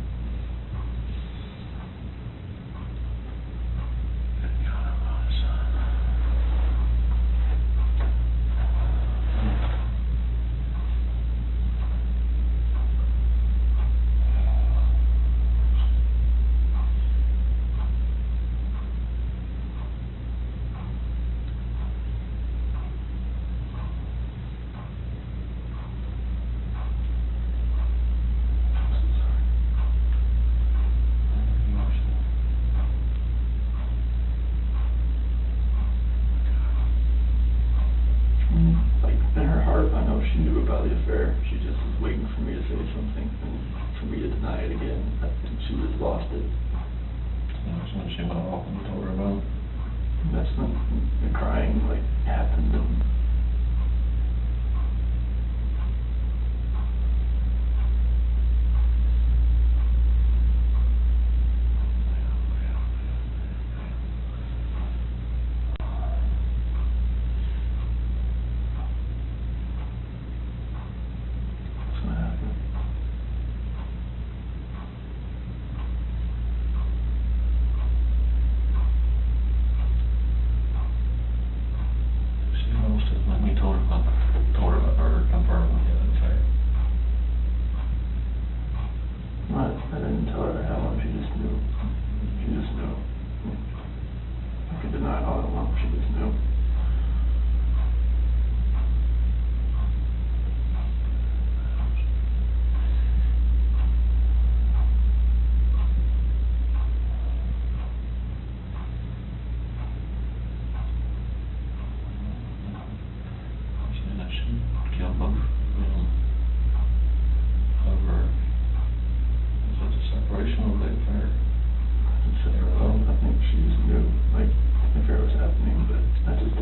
She knew about the affair. She just was waiting for me to say something and for me to deny it again. I think she just lost it. That's when she went off and told her about it. And that's when the crying like happened. And I didn't tell her how much. She just knew. She just knew. I could deny it all I want. She just knew. I think she just knew, like, if it was happening, but I just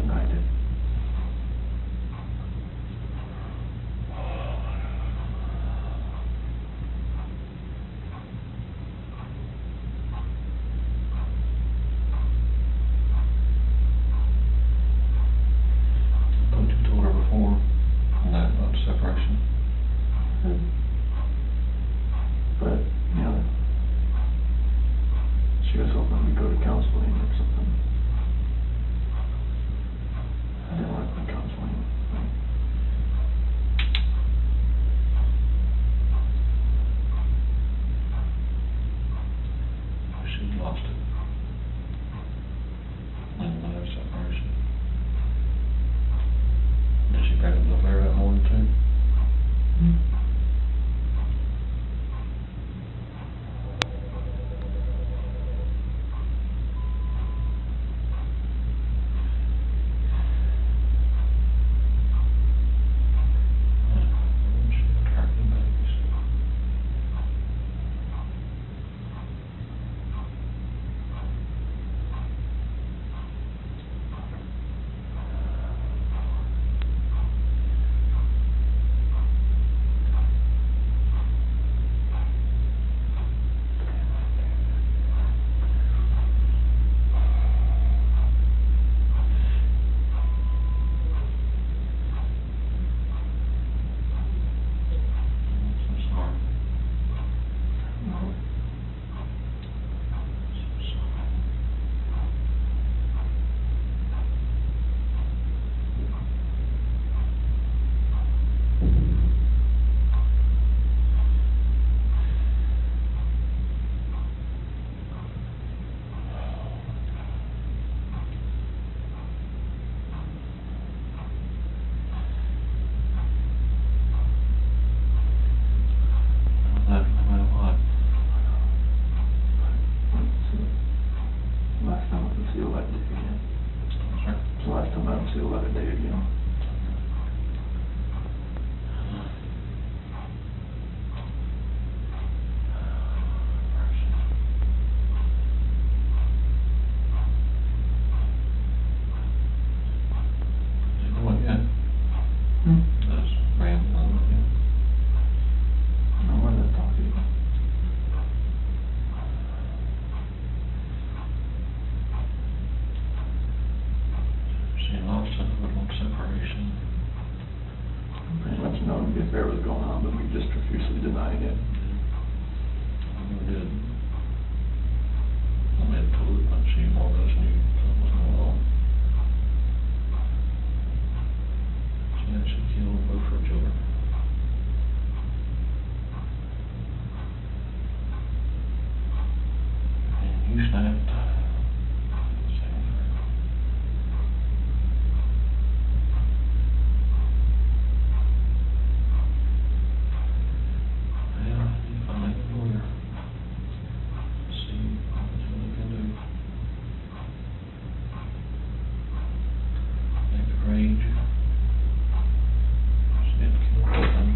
see the light of day again. Sir? It's the last time I don't see the light of day again. I wanted to talk to you. She lost a little separation. Pretty much knowing the affair was going on, but we just profusely denying it. I never did. I mean, totally, but she more or less knew something was going on. She actually killed both her children. And you snapped. Well, you find a lawyer. See what they can do. Make the rage. She didn't kill them.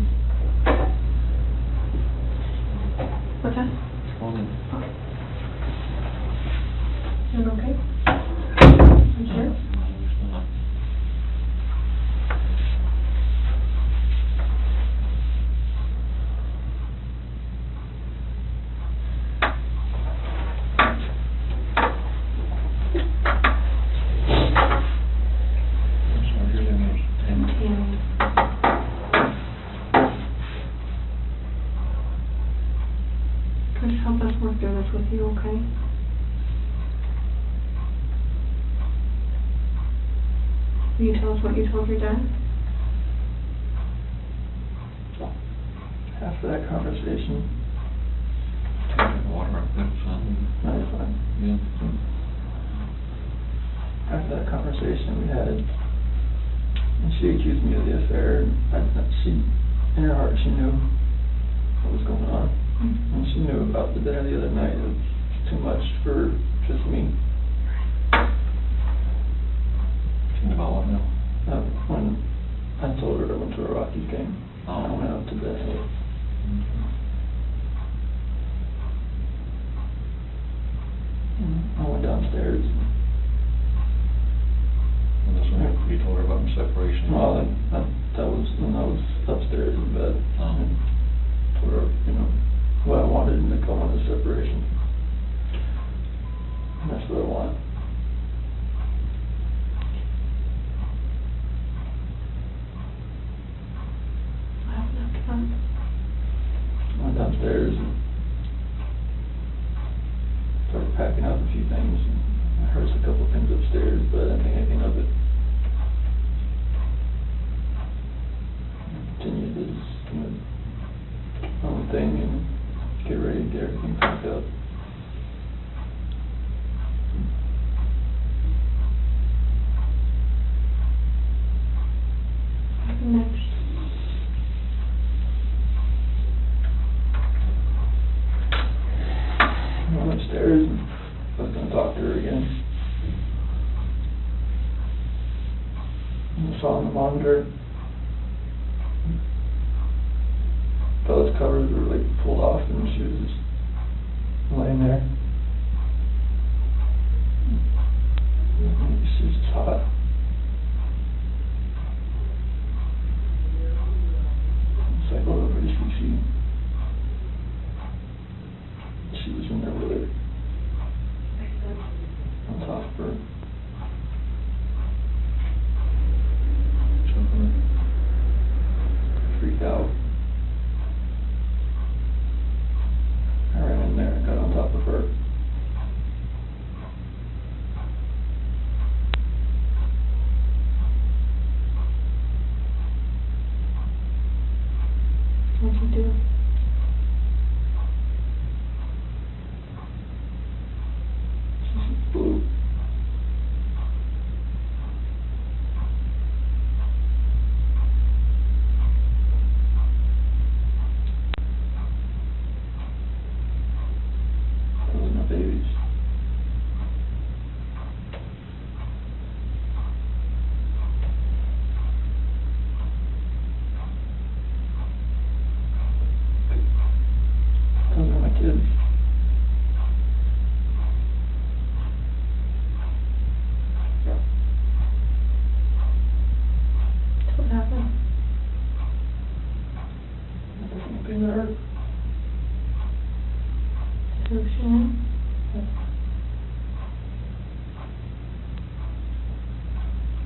What's that? Woman. Is it okay? You sure? No, it's not. I'm sorry, your name was Tammy. Tammy. Just help us work through this with you, okay? Will you tell us what you told your dad? After that conversation, Taking water up there, son. no, you're fine. Yeah. After that conversation we had, and she accused me of the affair, and she, in her heart, she knew what was going on. And she knew about the dinner the other night. It was too much for just me. She knew about what now? When I told her I went to a Rockies game, I went out to bed. I went downstairs. And that's when you told her about the separation? Well, that was when I was upstairs in bed. Oh. And told her, what I wanted in the come on the separation. And that's what I want. I have enough time. I went downstairs and started packing up a few things. And I heard a couple of things upstairs, but I didn't think anything of it. I continued to just, my own thing and get ready to get everything packed up. What happened next? I went upstairs and I was going to talk to her again. And I saw on the monitor, Bella's covers were like pulled off and she was just laying there. And she was just hot. It's like, oh, where is she? She was in there with her. On top of her. Freaked out. I ran in there and got on top of her.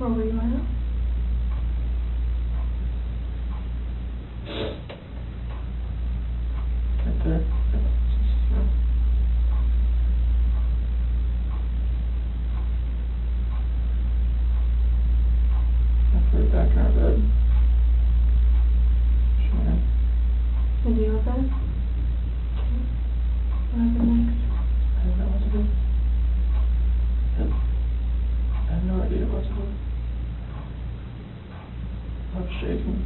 Where were you at? Right there. Right back in our bed. Shannon. In your bed? Okay. What happened next? I don't know what to do. I have no idea what to do. I'm shaking.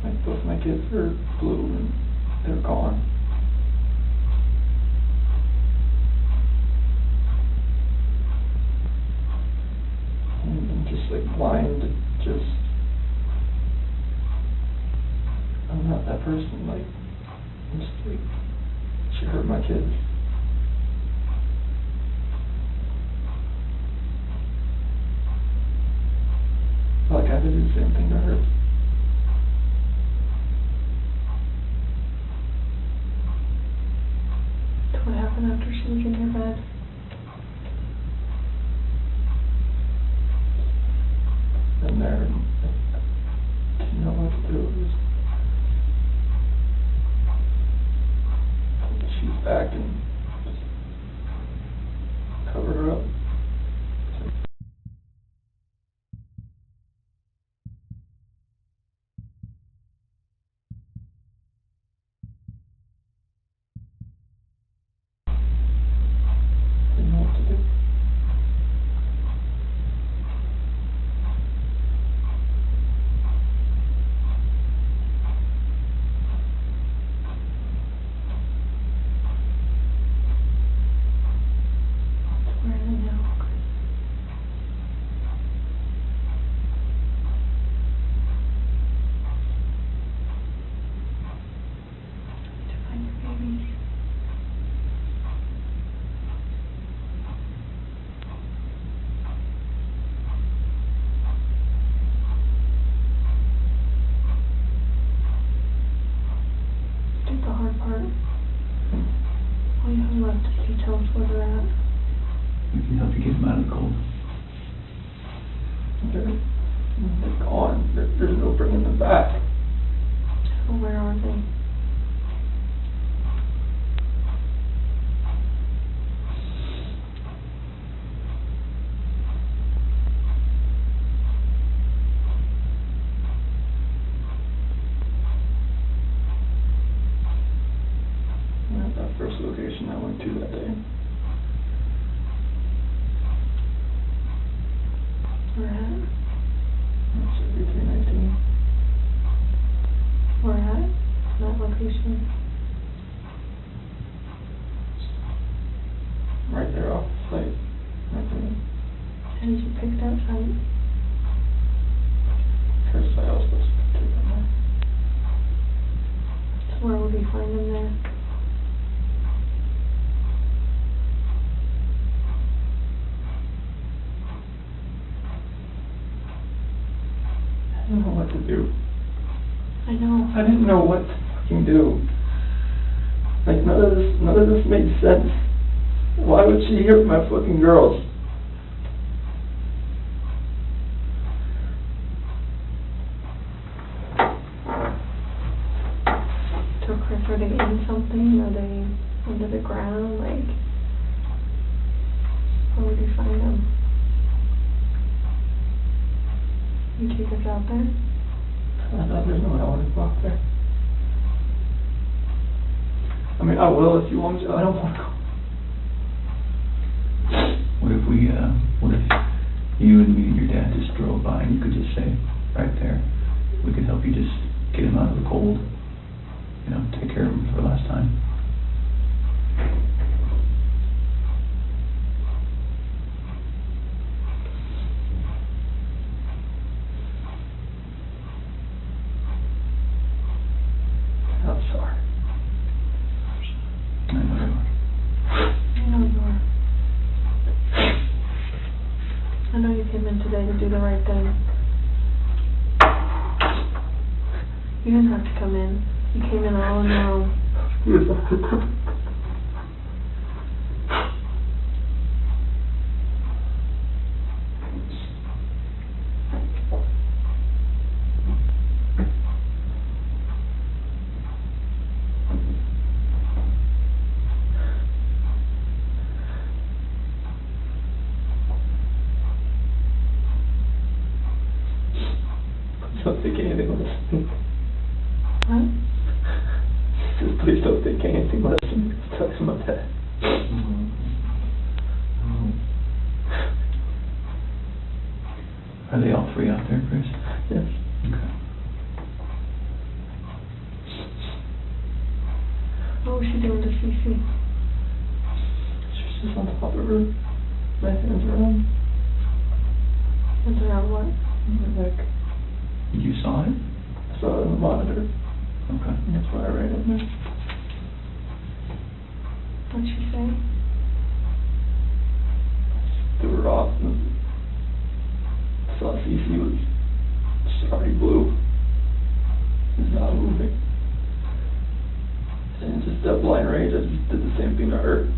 Like both my kids are blue and they're gone. And I'm just like blind, just, I'm not that person, like, I'm just like, she hurt my kids. Like I had to do the same thing to her. So what happened after she was in your bed? And there, and I didn't know what to do. It was, she's back and just cover her up. Didn't know what to do. Where is it now? To find your babies. Did the hard part. All you have left is to tell us where they're at. We can help you get them out of the cold. They're gone. There's no bringing them back. Well, where are they? At that first location I went to that day. Where at? That's 3319. Where at? That location. Right there off the site. Right there. How did you pick that site? First site I was supposed to take them there. So where would we find them there? I didn't know what to do. I know. I didn't know what to fucking do. Like none of this made sense. Why would she hurt my fucking girls? So Chris, are they in something? Are they under the ground? Like, where would you find them? You take us out there? There's no way I want to go out there. I mean, I will if you want me to. I don't want to go. What if you and me and your dad just drove by and you could just say, right there, we could help you just get him out of the cold, you know, take care of him for the last time. I'm sorry. I know you are. I know you are. I know you came in today to do the right thing. You didn't have to come in. You came in all on your own. don't think anything less of me. What? Just please don't think anything less of me. Tell him about that. Are they all three out there, Chris? Yes. Okay. What was she doing to CC? She's just on top of her. My hands around Hands around what? my neck. You saw it? I saw it on the monitor. Okay. And that's why I ran in there. What'd she say? Threw her off and saw CC was just already blue. It's not moving. And just that blind rage, I just did the same thing to her.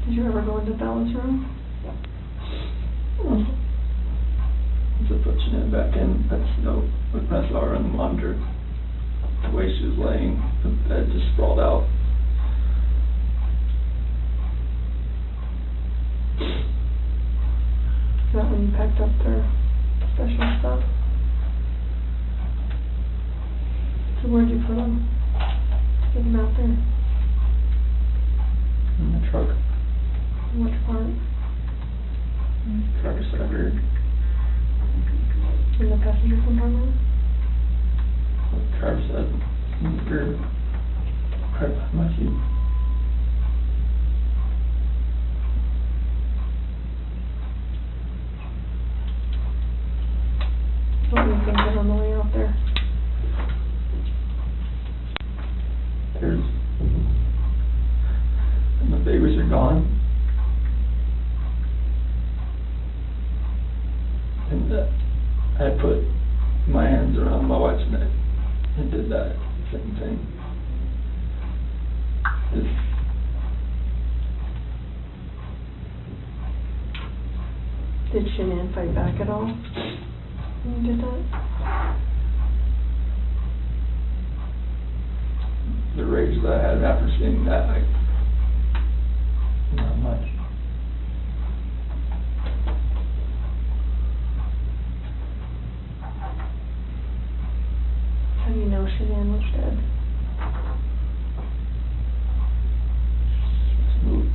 Did you ever go into Bella's room? So pushing it back in, when I saw her on the monitor, the way she was laying, the bed just sprawled out. Is that when you packed up their special stuff? So where'd you put them? Get them out there. In the truck. Which part? Driver's side rear. In the passenger compartment? Driver's side rear. Right behind my seat. What were you thinking on the way out there? And the babies are gone. And I put my hands around my wife's neck and did that same thing. Did Shanann fight back at all when you did that? The rage that I had after seeing that, not much. How do you know Shanann was dead? Smooth.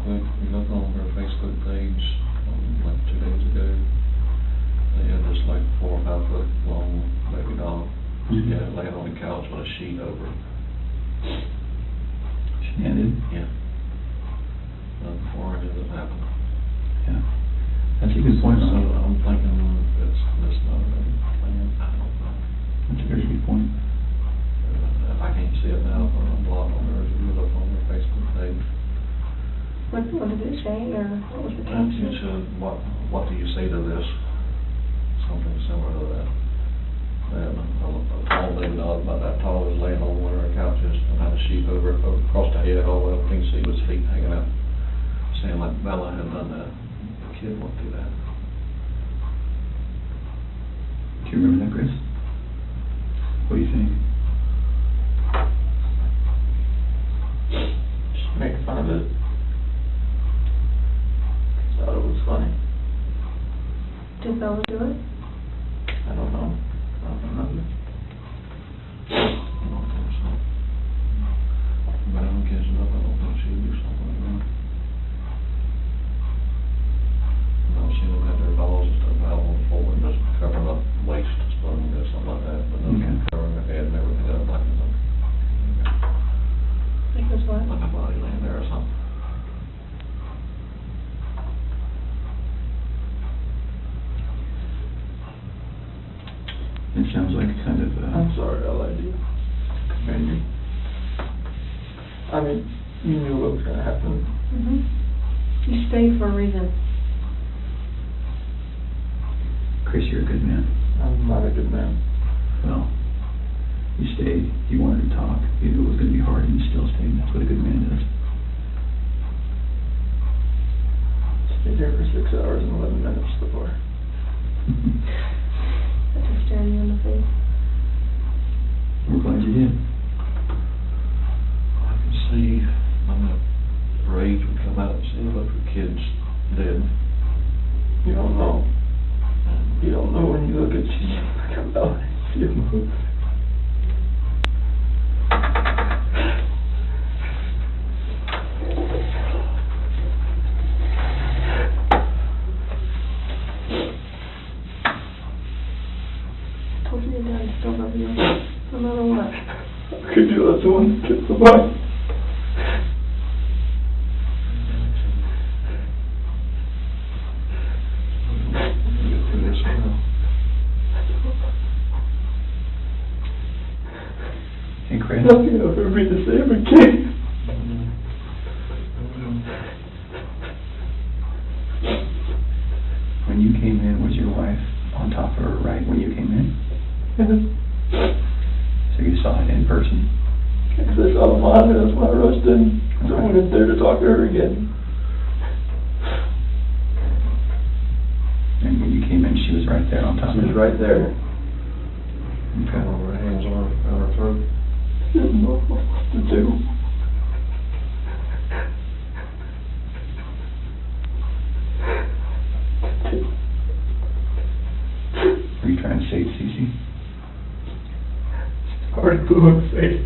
We looked on her Facebook page, like 2 days ago. They had this like 4 or 5 foot long baby doll. She had it laying on the couch with a sheet over it. She ended? Yeah. Before any of it happened. Yeah. That's a good point, So Ronnie. I'm thinking it's not a plan. I don't know. That's a very good point. If I can't see it now, but I'm blocked on there. If you look on their Facebook page. What did it say, or what was the It caption? said, what do you say to this? Something similar to that. And a small baby doll about that tall was laying on one of our couches and had a sheet over it, across the head, all the way up, you can see his feet hanging out. Saying like Bella had done that. The kid went through that. Do you remember that, Chris? What do you think? Just make fun of it. Thought it was funny. Did Bella do it? I don't know. I don't remember. I don't think so. But I don't catch it up, I don't think she would do something like that. I've seen them have their dolls and stuff out on the floor and just covering up waist, something like that, but Okay. then covering their head and everything up like Like this what? a body laying there or something. It sounds like kind of, I'm sorry, I lied to you. Commend you. I mean, you knew what was gonna happen. You stayed for a reason. Chris, you're a good man. I'm not a good man. Well, you stayed, you wanted to talk, you knew it was gonna be hard, and you still stayed, and that's what a good man does. Stayed there for 6 hours and 11 minutes before. I just staring you in the face. We're glad you did. I can see, rage would come out and see a bunch of kids dead. You don't know. You don't know when you look at Jesus like a bell and see him move. I told you your dad still love you, no matter what. How could you let someone kill somebody? Get through this now. Hey, Chris. Nothing will ever be the same again. When you came in, was your wife on top of her right when you came in? So you saw it in person? Because I saw the monitor, that's why I rushed in. So I went in there to talk to her again. And when you came in, she was right there on top She of was you? right there. Come on, her hands on her throat. She didn't know what to do. Were you trying to save Cece? Already blew in the face.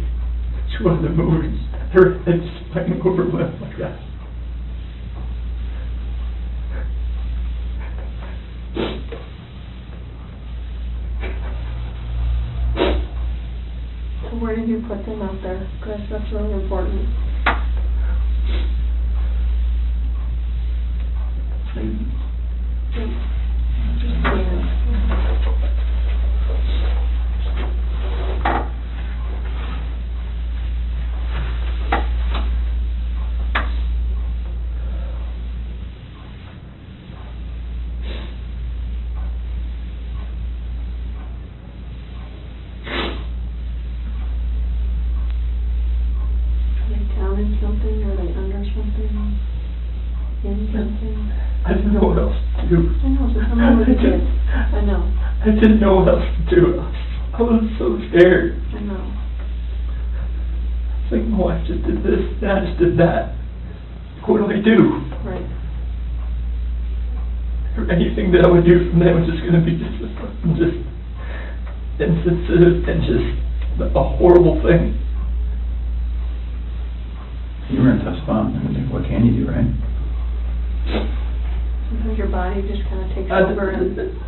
She wasn't moving. Her head sprang over left like that. So where did you put them out there? Chris, that's really important. Just a minute. Are they down in something? Are they under something? In something? I didn't know what else to do. I know, so tell me what you did. I know, I didn't know what else to do. I was so scared. I know. It's like, my wife just did this, and I just did that. What do I do? Right. Anything that I would do from them was just going to be just insensitive and just a horrible thing. You were in a tough spot. I mean, what can you do, right? Sometimes your body just kind of takes over and...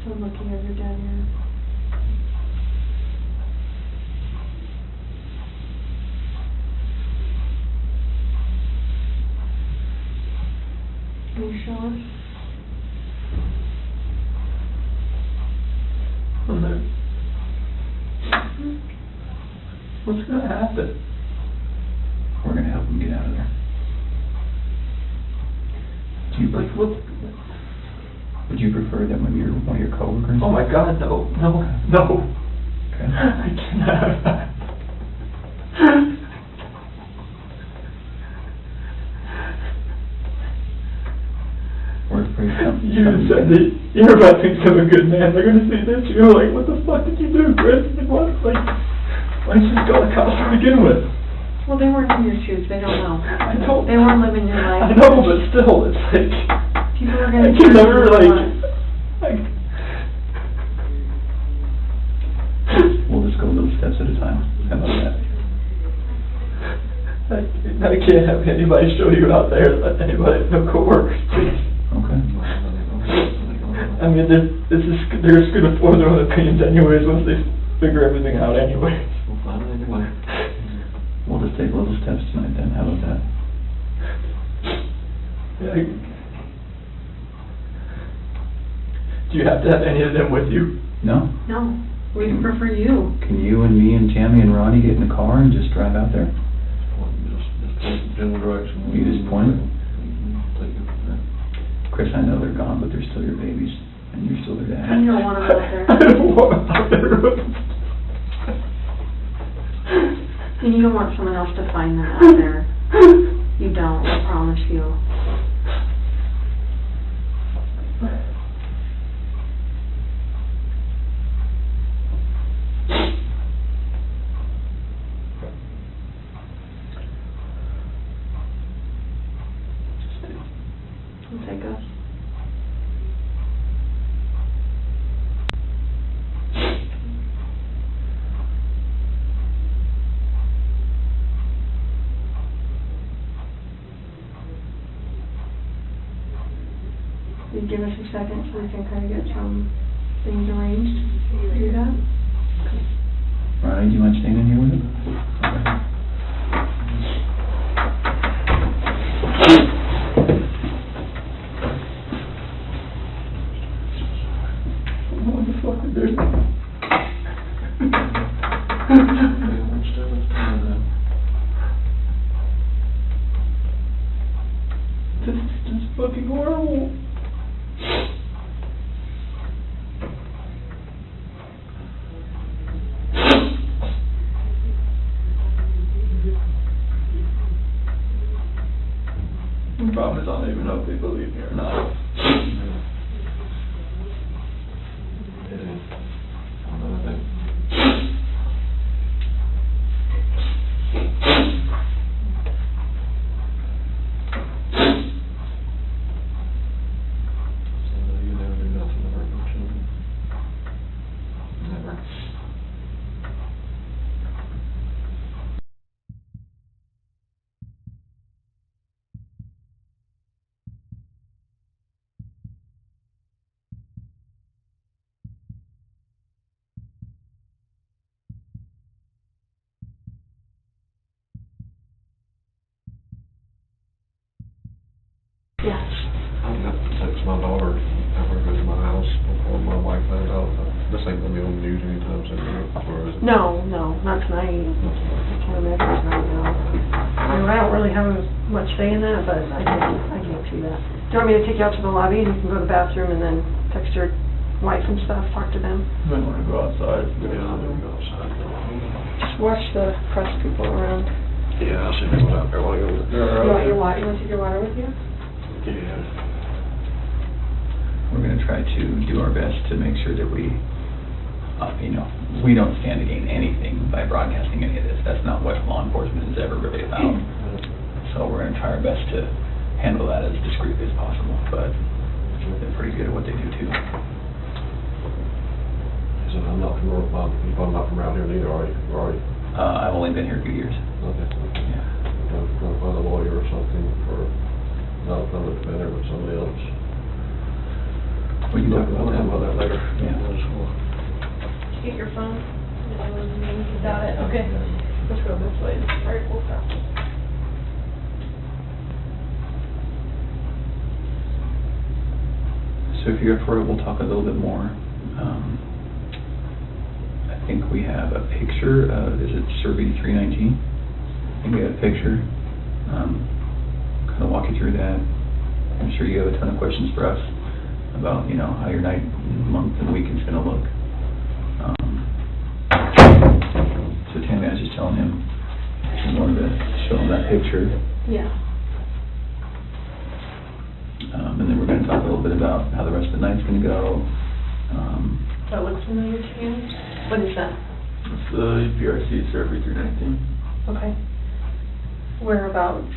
So I'm looking at your dad here. Can you show us? I'm there. What's going to happen? We're going to help them get out of there. Do you, Like, what? would you prefer that when you're one of your coworkers? Oh my God, no. Okay. I cannot have that. We're afraid some... You said that you're about to become a good man. They're going to see this. You're like, what the fuck did you do, Chris? Like, what? Like, why didn't you just call the cops to begin with? Well, they weren't in your shoes, they don't know. I don't... They weren't living your life. I know, but still, it's like... People are I gonna... can never, like... We'll just go little steps at a time. How about that? I can't have anybody show you out there, let anybody, no coworkers, please. Okay. I mean, they're just gonna form their own opinions anyways once they figure everything out anyway. We'll find it anyway. We'll just take little steps tonight then. How about that? Yeah, Do you have to have any of them with you? No? No, we prefer you. Can you and me and Tammy and Ronnie get in the car and just drive out there? Just point general direction. You just point? Take it from there. Chris, I know they're gone, but they're still your babies, and you're still their dad. You don't want them out there. I don't want them out there. And you don't want someone else to find them out there. You don't, I promise you. You'll take us. You give us a second so we can kind of get some things arranged. Do that? Ronnie, do you mind staying in here with him? What the fuck is this? This is just fucking horrible. The problem is I don't even know if they believe me or not. You never do nothing to hurt your children. Never. Yes. I have to text my daughter, have her go to my house before my wife found out. This ain't gonna be on the news anytime soon, or is it? No, not tonight. I can't imagine tonight, no. I mean, I don't really have much say in that, but I can't see that. Do you want me to take you out to the lobby and you can go to the bathroom and then text your wife and stuff, talk to them? You might want to go outside. Yeah, I'm gonna go outside. Just watch the press people around. Yeah, I'll see if anyone out there while I go. You want your water, you want to take your water with you? Yeah. We're gonna try to do our best to make sure that we, we don't stand to gain anything by broadcasting any of this. That's not what law enforcement is ever really about. So we're gonna try our best to handle that as discreetly as possible, but they're pretty good at what they do too. So I'm not from, you're probably not from around here neither, are you? I've only been here a few years. Okay. Yeah. Gonna find a lawyer or something for, not a public defender, but somebody else. We can talk about that. later. Yeah. Get your phone. You got it, okay. Let's go this way. All right, we'll stop. So if you're up for it, we'll talk a little bit more. I think we have a picture of, is it Survey 319? I think we have a picture. Kind of walk you through that. I'm sure you have a ton of questions for us about, how your night, month, and week is going to look. So Tammy, I was just telling him, I wanted to show him that picture. Yeah. And then we're going to talk a little bit about how the rest of the night's going to go. That looks familiar to you? What is that? It's the PRC Survey 319. Okay. Whereabouts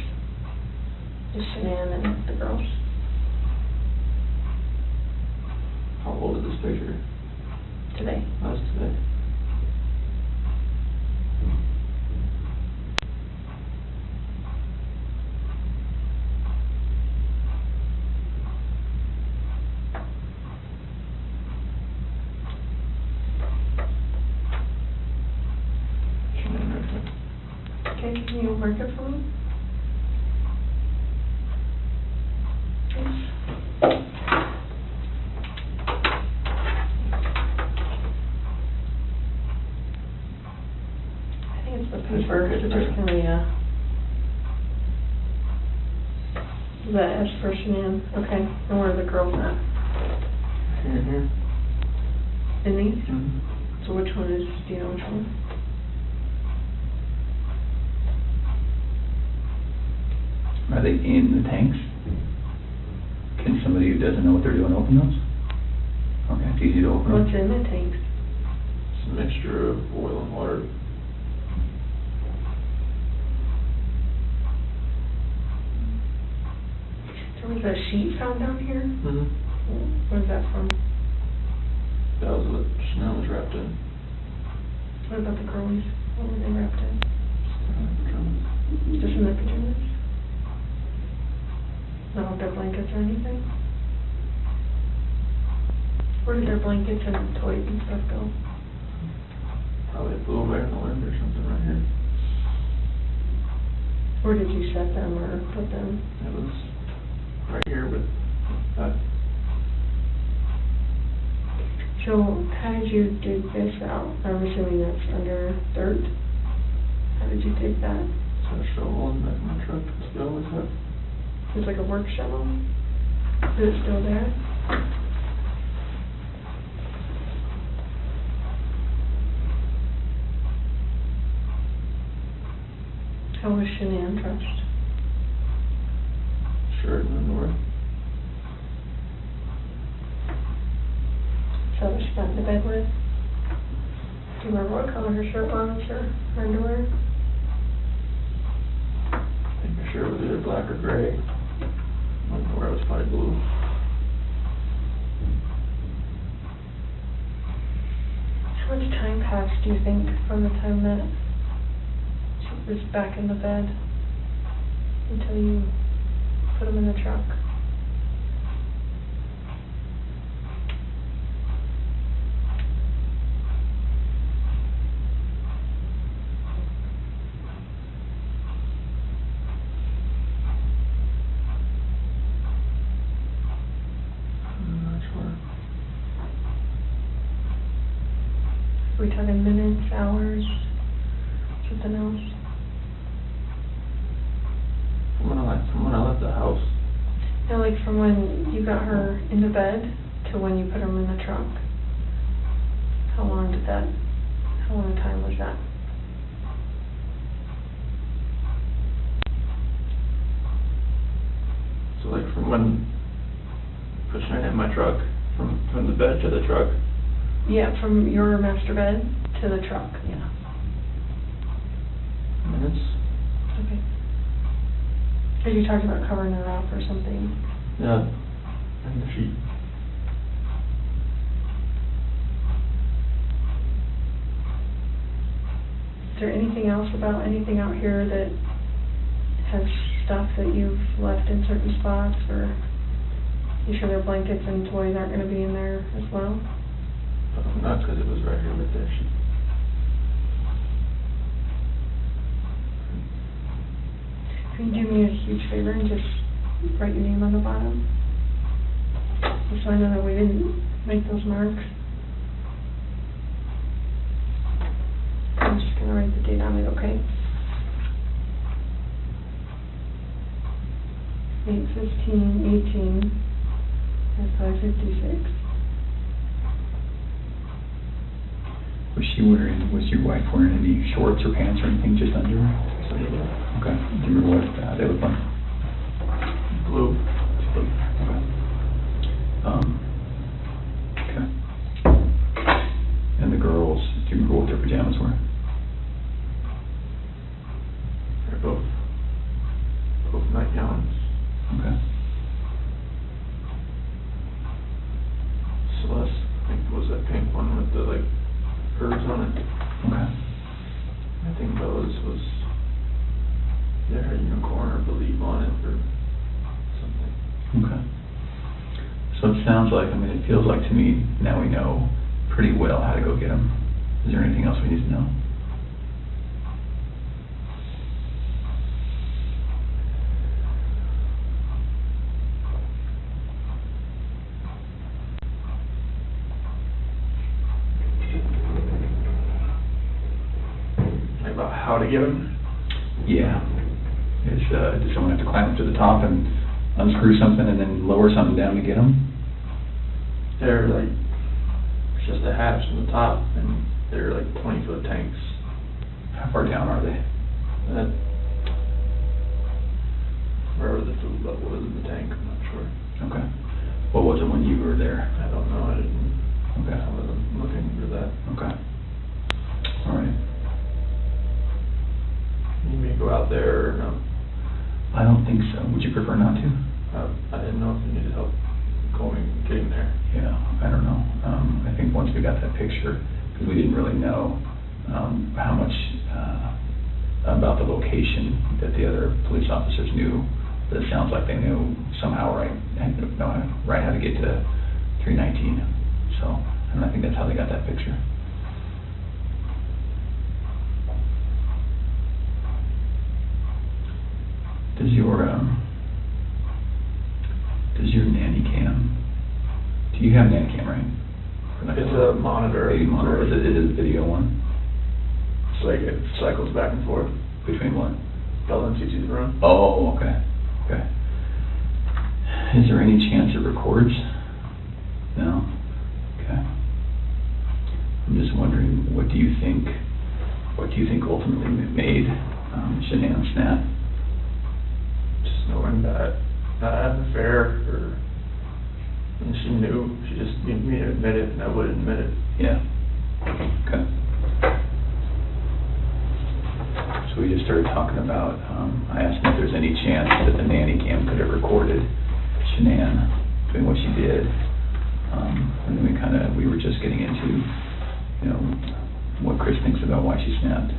is Shanann and the girls? How old is this picture? Today. That's today. Okay, can you mark it for me? Yes. It's the paper, it's just kinda, yeah. Is that S for Shanann? Okay, and where are the girls at? Here. In these? Mhm. So which one is, do you know which one? Are they in the tanks? Can somebody who doesn't know what they're doing open those? Okay, it's easy to open them. What's in the tanks? It's a mixture of oil and water. There was a sheet found down here? Mm-hmm. Where's that from? That was what Chanel was wrapped in. What about the girlies? What were they wrapped in? Just in their pajamas? Not with their blankets or anything? Where did their blankets and toys and stuff go? Probably flew away in the wind or something right here. Where did you set them or put them? It was right here, but So, how did you dig this out? I'm assuming that's under dirt. How did you dig that? it's a shovel in the back of my truck. It's the only stuff. It's like a work shovel? Is it still there? How was Shanann dressed? Shirt and underwear. So what she got into bed with? Do you remember what color her shirt was or her underwear? I think the shirt was either black or gray. Underwear was probably blue. How much time passed, do you think, from the time that she was back in the bed until you put him in the truck? I'm not sure. Are we talking minutes, hours, something else? From when I left the house, No, like from when you got her into bed to when you put her in the truck. How long a time was that? so like from when pushing her in my truck, from the bed to the truck, Yeah, from your master bed to the truck, yeah. minutes. Okay. Because you talked about covering her up or something. Yeah, and the sheet. Is there anything else about anything out here that has stuff that you've left in certain spots, or you sure their blankets and toys aren't going to be in there as well? Not because it was right here with that sheet. Can you do me a huge favor and just write your name on the bottom? Just so I know that we didn't make those marks. I'm just going to write the date on it, okay? 8/15/18 at 5:56. Was your wife wearing any shorts or pants or anything, just underwear? Okay, do you remember what they look like? Blue. Okay. And the girls, do you remember what their pajamas were? They're both nightgowns. Okay. Celeste, I think, was that pink one with the like birds on it. Okay. I think Bella's was there had a unicorn or believe on it or something. Okay. So it sounds like, it feels like to me, now we know pretty well how to go get them. Is there anything else we need to know? about how to get them? Yeah. Does someone have to climb up to the top and unscrew something and then lower something down to get them? They're like, it's just a hatch on the top, and they're like 20-foot tanks. How far down are they? Wherever the food level is in the tank, I'm not sure. Okay. What was it when you were there? I don't know, I Okay. wasn't looking for that. Okay. All right. You may go out there or no? I don't think so. Would you prefer not to? I didn't know if you needed help getting there. Yeah, I don't know. I think once we got that picture, because we didn't really know how much about the location that the other police officers knew, but it sounds like they knew somehow right how to get to 319. So, and I think that's how they got that picture. Does your nanny cam? Do you have nanny cam, right? It's a monitor. Baby monitor. Is it a video one? It's like it cycles back and forth Between what? Bella and Cece's room. Oh, okay. Okay. Is there any chance it records? No? Okay. I'm just wondering, what do you think ultimately made Shanann snap? Just knowing that I had an affair, and she knew. She just needed me to admit it, and I wouldn't admit it. Yeah. Okay. So we just started talking about, I asked him if there's any chance that the nanny cam could have recorded Shanann doing what she did. And then we were just getting into, what Chris thinks about why she snapped.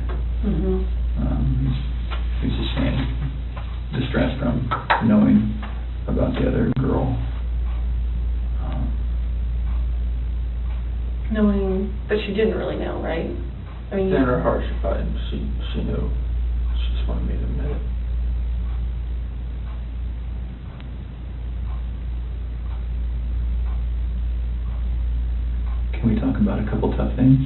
He's just saying, distressed from knowing about the other girl. Knowing, but she didn't really know, right? I mean, In her heart, she knew. She just wanted me to admit it. Can we talk about a couple tough things?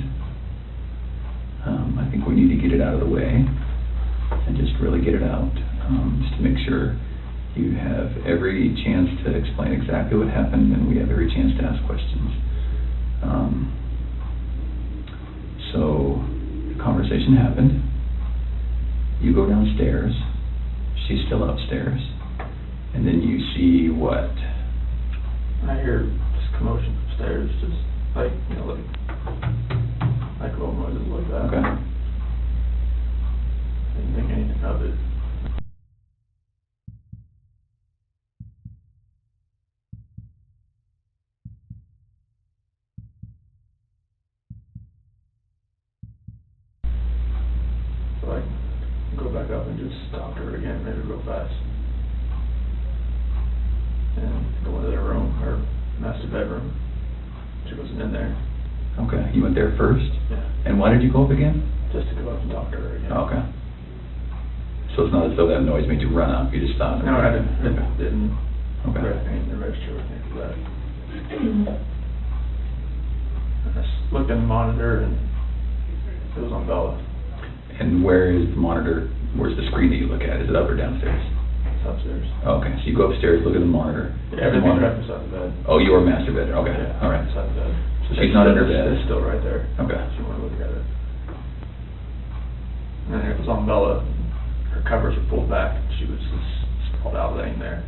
I think we need to get it out of the way and just really get it out, just to make sure you have every chance to explain exactly what happened and we have every chance to ask questions. So the conversation happened. You go downstairs. She's still upstairs. And then you see what? I hear just commotion upstairs, just like little noises like that. Okay. Didn't think anything of it. So I go back up and just talk to her again, maybe real fast. And go into their room, her master bedroom. She wasn't in there. Okay. You went there first? Yeah. And why did you go up again? Just to go up and talk to her again. Oh, okay. So it's not as though that noise made you run up, you just stopped? No, I didn't. Okay. Didn't. Okay. Anything in the register or anything like that. I just looked in the monitor and it was on Bella. And where is the monitor, where's the screen that you look at? Is it up or downstairs? It's upstairs. Oh, okay, so you go upstairs, look at the monitor. Yeah, everything's right beside the bed. Oh, your master bedroom, okay, Yeah, all right. beside the bed. So she's not in her bed? It's still right there. Okay. If you want to look at it. And then it was on Bella. Her covers were pulled back. She was just sprawled out laying there.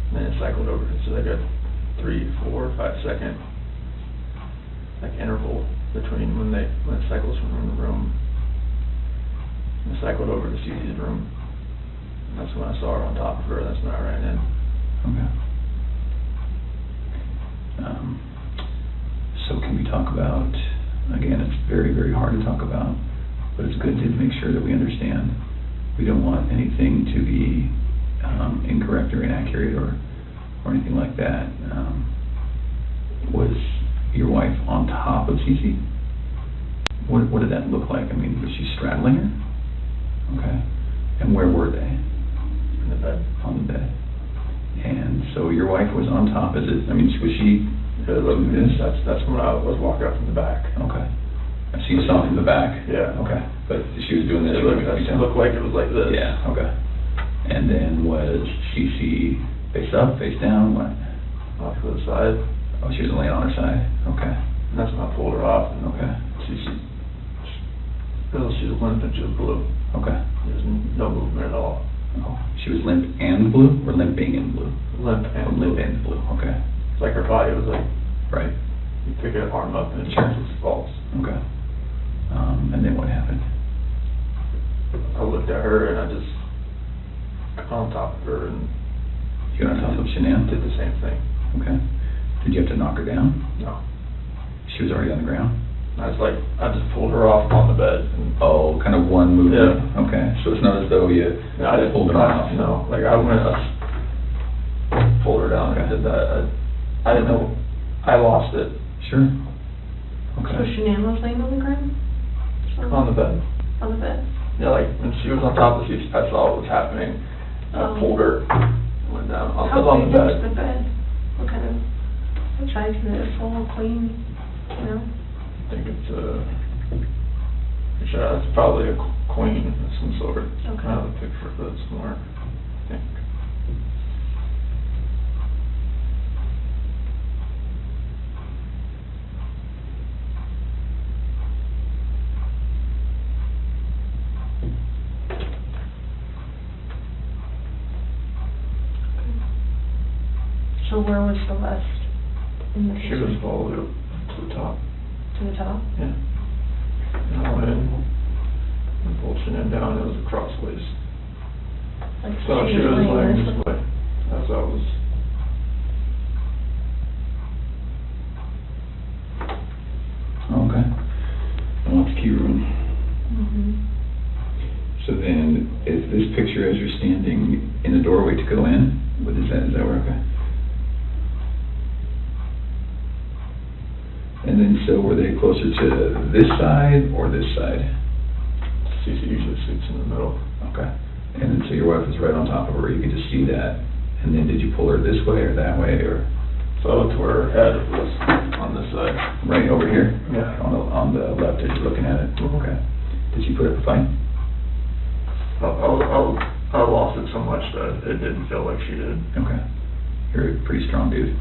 And then it cycled over. So they got 3, 4, 5 second interval between when it cycles from room to room. And it cycled over to Cece's room. And that's when I saw her on top of her. That's when I ran in. Okay. So can we talk about, again, it's very, very hard to talk about, but it's good to make sure that we understand. We don't want anything to be incorrect or inaccurate or anything like that. Was your wife on top of Cece? What did that look like? I mean, was she straddling her? Okay. And where were they? In the bed. On the bed. And so your wife was on top. Was she doing this? That's when I was walking up from the back. Okay. You saw from the back? Yeah. Okay, but she was doing this It really every time? looked like it was like this. Yeah, okay. And then was she face up, face down, what? Off to the side. Oh, she was laying on her side, okay, And that's when I pulled her off. And okay, She was limp and she was blue. okay. There's no movement at all. Oh, she was limp and blue, or limping and blue? Limp Oh, and limp blue. and blue, okay, It's like her body was like, right, you pick her arm up and it Sure. just falls. okay. And then what happened? I looked at her and I just got on top of her and You got on top of Shanann? did the same thing. Okay. Did you have to knock her down? No. She was already on the ground? I just pulled her off on the bed and Oh, kind of one movement? Yeah. Okay, so it's not as though you I didn't pulled her off? No, like I went up, pulled her down and Okay. did that. I didn't know, I lost it Sure. So Okay. Shanann was laying on the ground? on the bed. On the bed? Yeah, like when she was on top of the seat, I saw what was happening. Oh. I pulled her, went down, I was How on big the is the bed. bed? What kind of, what size is it, full, clean, you know? I think it's it's probably a queen of some sort. Okay. I have a picture of it somewhere, I think. So where was Celeste in the She was picture? all the way up to the top, To the top? yeah. And I went in and pulled Shanann down, it was crossways. Like, So she was laying this this way, as I was. Okay. Well, that's key room. Mm-hmm. So then, is this picture as you're standing in the doorway to go in? What is that where, okay? And then, so were they closer to this side or this side? Cece usually sits in the middle. Okay. And then, so your wife was right on top of her, you could just see that. And then, did you pull her this way or that way, or So to her head was on this side. right over here? Yeah. On the left as you're looking at it? Mhm. Okay. Did she put up a fight? I lost it so much that it didn't feel like she did. Okay. You're a pretty strong dude.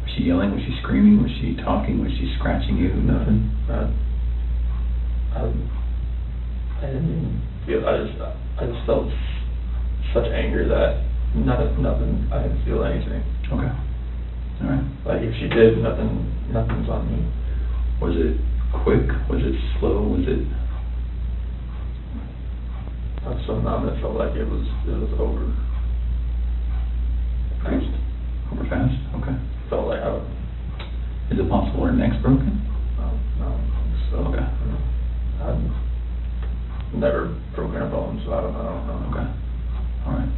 Was she yelling? Was she screaming? Was she talking? Was she scratching you? Nothing? I didn't even feel, I just felt such anger that nothing, I didn't feel anything. Okay. All right. Like if she did, nothing's on me. Was it quick? Was it slow? Was it? I was so numb, it felt like it was over. Fast? Over fast? Okay. Felt like Is it possible her neck's broken? no, so. Okay. I've never broken a bone, so I don't know. Okay. All right.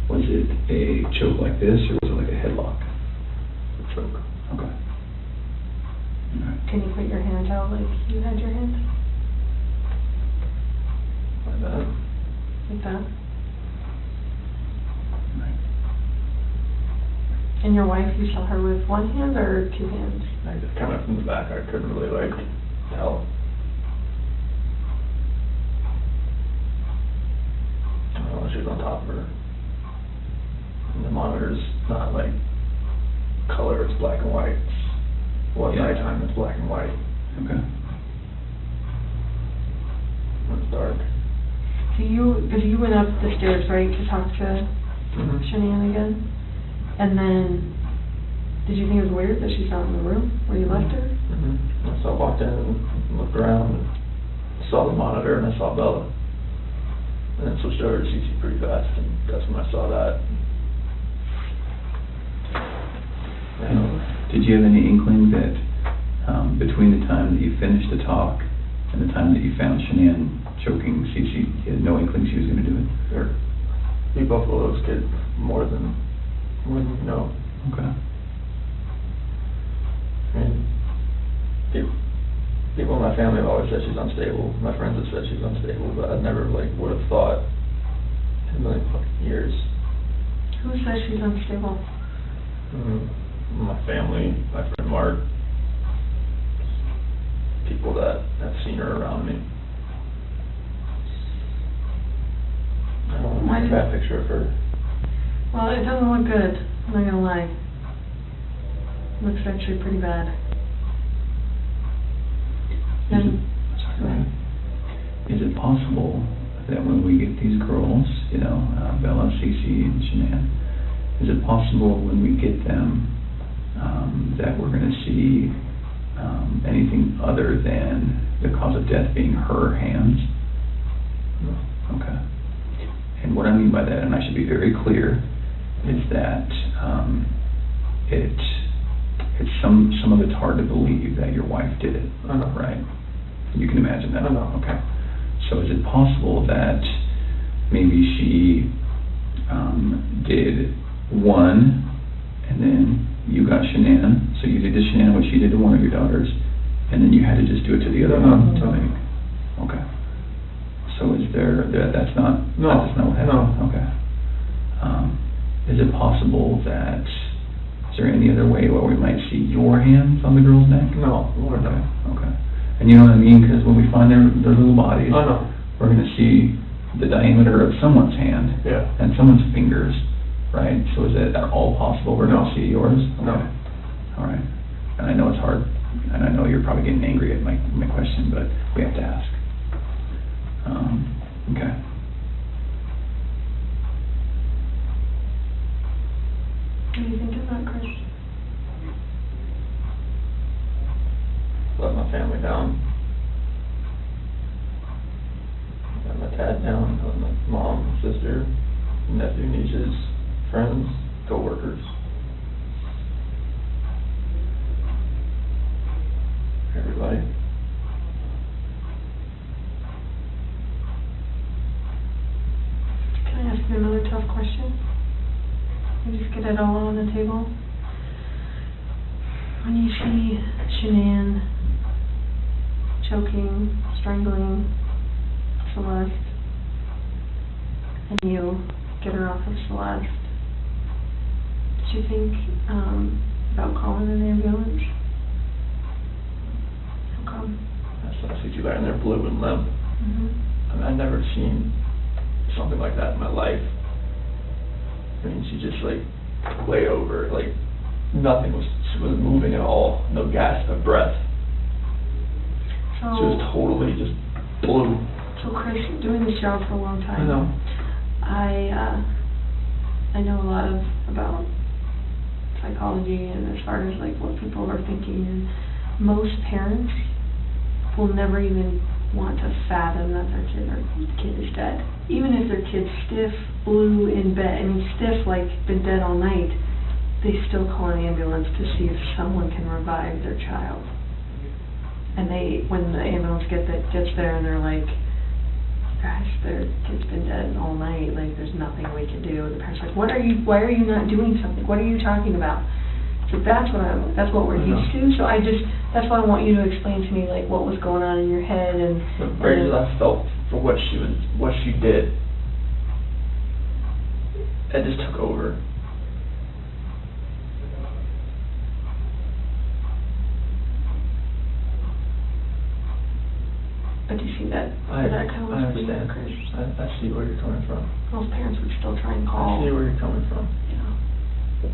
Was it a choke like this, or was it like a headlock? A choke. Okay. All right. Can you put your hands out like you had your hands? Like that. Like that? All right. And your wife, you saw her with one hand or two hands? I just kind of from the back, I couldn't really like tell. I don't know, she was on top of her. And the monitor's not like color, it's black and white. Well, at Yeah. nighttime, it's black and white. Okay. When it's dark. Because you went up the stairs, right, to talk to Shanann again? And then, did you think it was weird that she's not in the room where you left her? So I walked in and looked around and saw the monitor and I saw Bella. And then switched over to CC pretty fast and that's when I saw that. Did you have any inkling that between the time that you finished the talk and the time that you found Shanann choking Cece, you had no inkling she was going to do it? We both love those kids more than you know. Okay. And people in my family have always said she's unstable. My friends have said she's unstable, but I never would have thought in a million fucking years. Who says she's unstable? my family, my friend Mark, people that have seen her around me. I don't Why want a did- bad picture of her. Well, it doesn't look good, I'm not gonna lie. It looks actually pretty bad. And, Is it possible that when we get these girls, you know, Bella, Cece, and Shanann, is it possible when we get them, that we're gonna see, anything other than the cause of death being her hands? No. Okay. And what I mean by that, and I should be very clear, is that, some of it's hard to believe that your wife did it, I know. right? You can imagine that? I know. Okay. So is it possible that maybe she did one, and then you got Shanann, so you did to Shanann what she did to one of your daughters, and then you had to just do it to the other one? No. Okay. So is that's not No. That's not what happened? No. Okay. Is it possible that, is there any other way where we might see your hands on the girl's neck? No, Lord, no. Okay. And you know what I mean, because when we find their little bodies, I know. we're going to see the diameter of someone's hand Yeah. and someone's fingers, right? So is it at all possible we're going No. to see yours? No. Okay. All right. And I know it's hard, and I know you're probably getting angry at my question, but we have to ask. Okay. what do you think of that, Chris? Let my family down. Let my dad down, let my mom, sister, nephew, nieces, friends, co-workers. Everybody. Can I ask you another tough question? And just get it all on the table. When you see Shanann choking, strangling Celeste, and you get her off of Celeste, did you think about calling an ambulance? How come? I see you laying there blue and limp. Mm-hmm. I've never seen something like that in my life. I mean, she just like way over, like nothing was moving at all, no gasp of breath. So, She was totally just blue. so Chris, doing this job for a long time. I know. I know a lot about psychology and as far as like what people are thinking, and most parents will never even want to fathom that their kid is dead. Even if their kid's stiff, blue, in bed, I mean stiff, like been dead all night, they still call an ambulance to see if someone can revive their child. And when the ambulance gets there and they're like, gosh, their kid's been dead all night, like there's nothing we can do. The parents are like, why are you not doing something? What are you talking about? So that's what we're used to. So that's why I want you to explain to me like what was going on in your head and The rage that I felt for what she did, it just took over. But do you see that? I kind of understand. I see where you're coming from. Most parents would still try and I call. see where you're coming from. Yeah.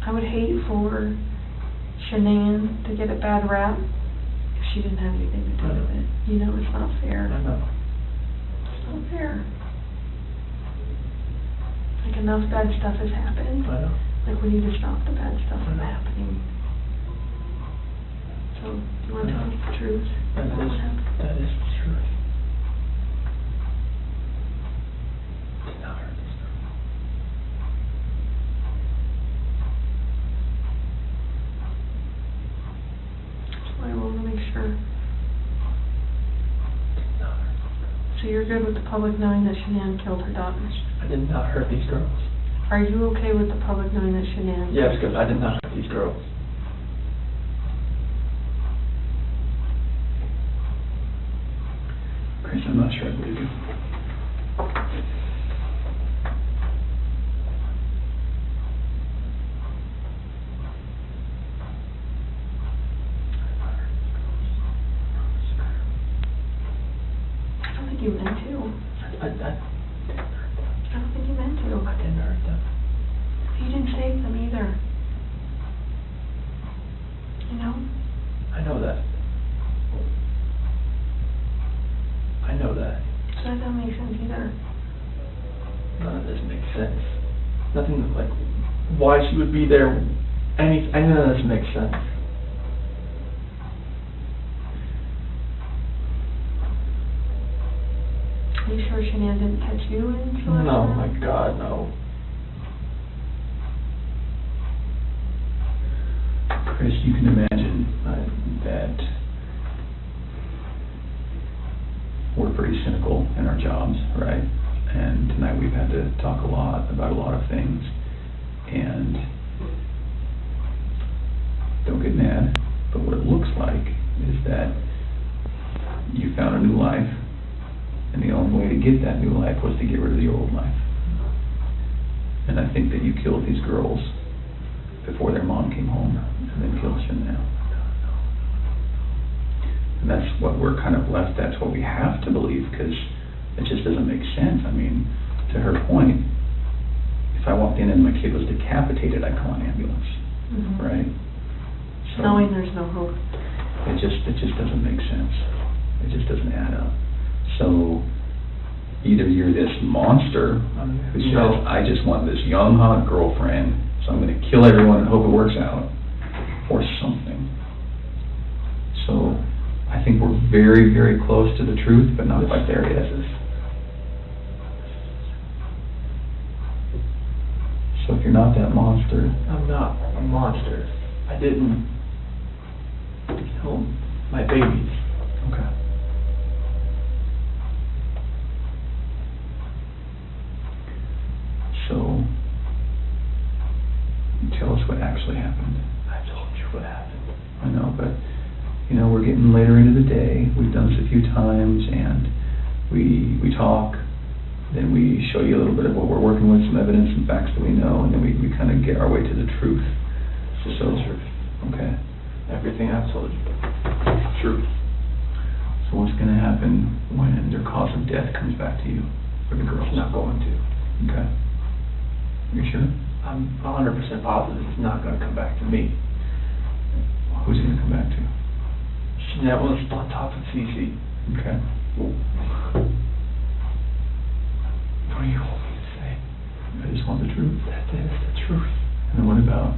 I would hate for Shanann to get a bad rap if she didn't have anything to do with it. You know, it's not fair. I know. It's not fair. Like, enough bad stuff has happened. I know. Like, we need to stop the bad stuff from happening. So, do you want to tell us the truth? That is the truth. Did not hurt this girl. That's why I want to make sure. Did not hurt this girl. So you're good with the public knowing that Shanann killed her daughters? I did not hurt these girls. Are you okay with the public knowing that Shanann? Yes, because I did not hurt these girls. Chris, I'm not sure I believe you. I don't think you meant to. I I don't think you meant to. didn't hurt them. You didn't save them either. You know? I know that. I know that. So that doesn't make sense either. None of this makes sense. Nothing like why she would be there. None of this makes sense. Are you sure Shanann didn't catch you in Celeste? No, my God, no. Chris, you can imagine that we're pretty cynical in our jobs, right? And tonight we've had to talk a lot about a lot of things. And don't get mad, but what it looks like is that you found a new life, and the only way to get that new life was to get rid of the old life. And I think that you killed these girls before their mom came home, and then killed Shanann. And that's what we're kind of left, that's what we have to believe, because it just doesn't make sense. I mean, to her point, if I walked in and my kid was decapitated, I'd call an ambulance, right? So Knowing there's no hope. it just doesn't make sense. It just doesn't add up. So either you're this monster who says, No. I just want this young, hot girlfriend, so I'm going to kill everyone and hope it works out, or something. So I think we're very, very close to the truth, but not quite there yet. So if you're not that monster, I'm not a monster. I didn't kill my babies. okay. So tell us what actually happened. I told you what happened. I know, but you know, we're getting later into the day. We've done this a few times, and we talk. Then we show you a little bit of what we're working with, some evidence and facts that we know, and then we kind of get our way to the truth. Just the truth. Okay. Everything I've told you. Truth. So what's going to happen when their cause of death comes back to you, for the girls? It's not going to. Okay. You sure? I'm 100% positive it's not going to come back to me. Who's it going to come back to? That was on top of Cece. Okay. What do you want me to say? I just want the truth. That is the truth. And then what about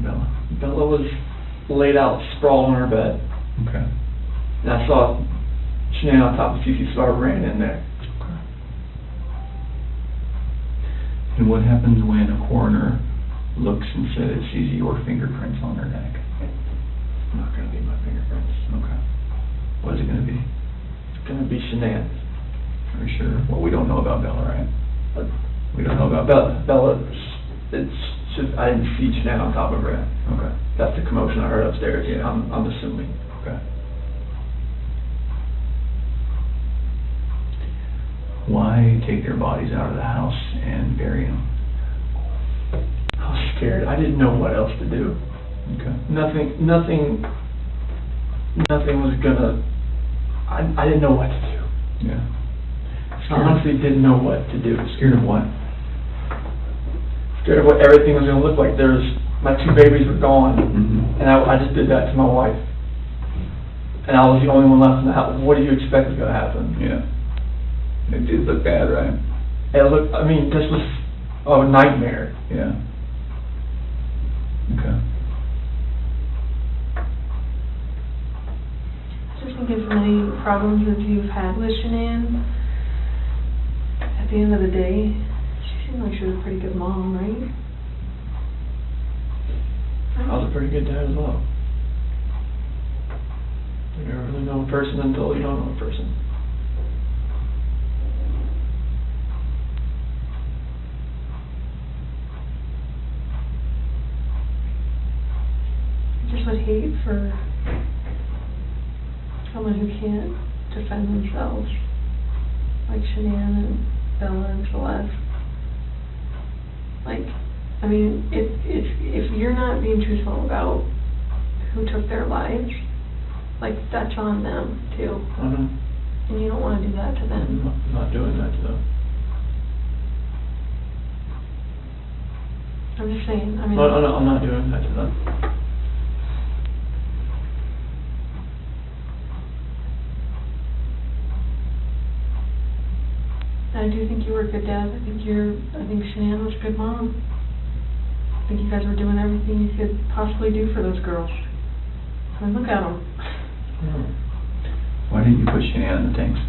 Bella? Bella was laid out, sprawled on her bed. Okay. And I saw Shanann on top of Cece, so I ran in there. Okay. And what happens when a coroner looks and says, sees your fingerprints on her neck? It's not going to be my fingerprints. Okay. What is it going to be? It's going to be Shanann's. Are you sure? Well, we don't know about Bella, right? We don't know about Bella, it's just, I didn't see Shanann on top of her. Okay. That's the commotion I heard upstairs. Yeah, I'm assuming. Okay. Why take their bodies out of the house and bury them? I was scared. I didn't know what else to do. Okay. Nothing was gonna, I didn't know what to do. Yeah. I honestly didn't know what to do. Scared of what? Scared of what everything was gonna look like. My two babies were gone, Mm-hmm. and I just did that to my wife. And I was the only one left in the house. What do you expect was gonna happen? Yeah. It did look bad, right? This was a nightmare. Yeah. Okay. Just think as many problems as you've had with Shanann, at the end of the day, she seemed like she was a pretty good mom, right? I was a pretty good dad as well. You never really know a person until you don't know a person. would hate for someone who can't defend themselves, like Shanann and Bella and Celeste. Like, I mean, if you're not being truthful about who took their lives, like, that's on them, too. And you don't want to do that to them. I'm not doing that to them. I'm just saying, I mean... No, I'm not doing that to them. I do think you were a good dad. I think Shanann was a good mom. I think you guys were doing everything you could possibly do for those girls. I mean, look at them. Why didn't you put Shanann in the tanks?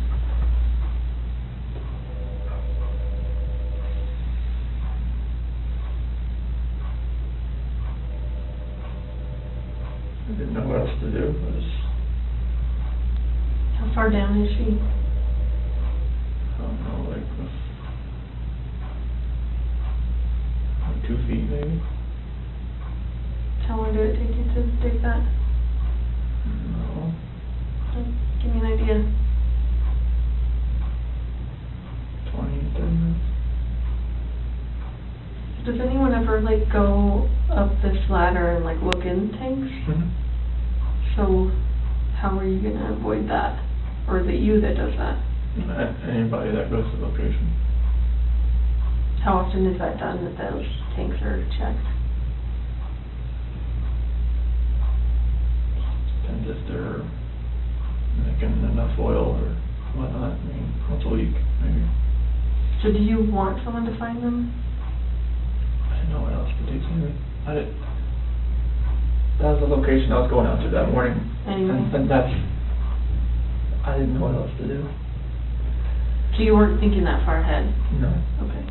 I didn't know what else to do. How far down is she? I don't know, like 2 feet maybe? How long did it take you to dig that? No. Give me an idea. 20, 30 minutes. Does anyone ever, like, go up this ladder and, like, look in tanks? So, how are you gonna avoid that? Or is it you that does that? Anybody that goes to the location. How often is that done, that those tanks are checked? Depends if they're making enough oil or whatnot. I mean, once a week, maybe. So do you want someone to find them? I didn't know what else to do, Sammy. That was the location I was going out to that morning. Anyway. And I didn't know what else to do. So you weren't thinking that far ahead? No. Okay.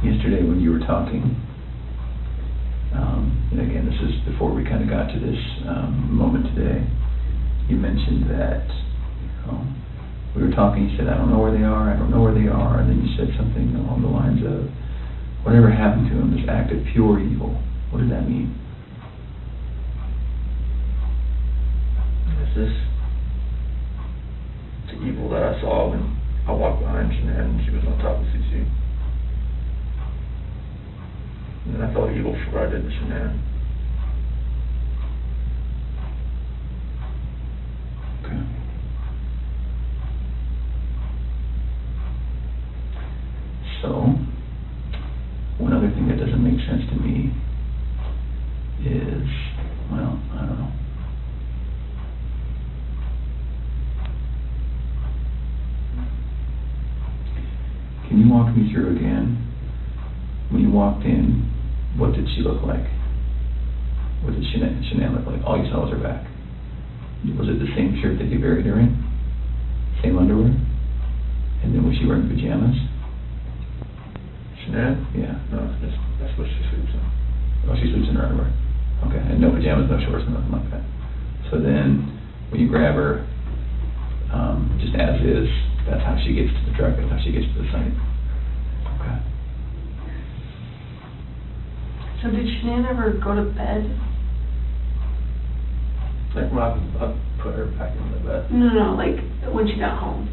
Yesterday when you were talking, and again, this is before we kind of got to this moment today, you mentioned that we were talking, you said, I don't know where they are, and then you said something along the lines of, whatever happened to them, this act of pure evil. What did that mean? This is the evil that I saw when I walked behind Shanann and she was on top of CC. And then I felt evil for what I did to Shanann. Okay. So, one other thing that doesn't make sense to me is, well, I don't know. Can you walk me through again, when you walked in, what did she look like? What did Shanann look like? All you saw was her back. Was it the same shirt that you buried her in? Same underwear? And then was she wearing pajamas? Shanann? Yeah. No, that's what she sleeps in. Oh, she sleeps in her underwear. Okay, and no pajamas, no shorts, nothing like that. So then, when you grab her, just as is, that's how she gets to the truck, that's how she gets to the site. Okay. So did Shanann ever go to bed? Like when I put her back in the bed. No, like when she got home.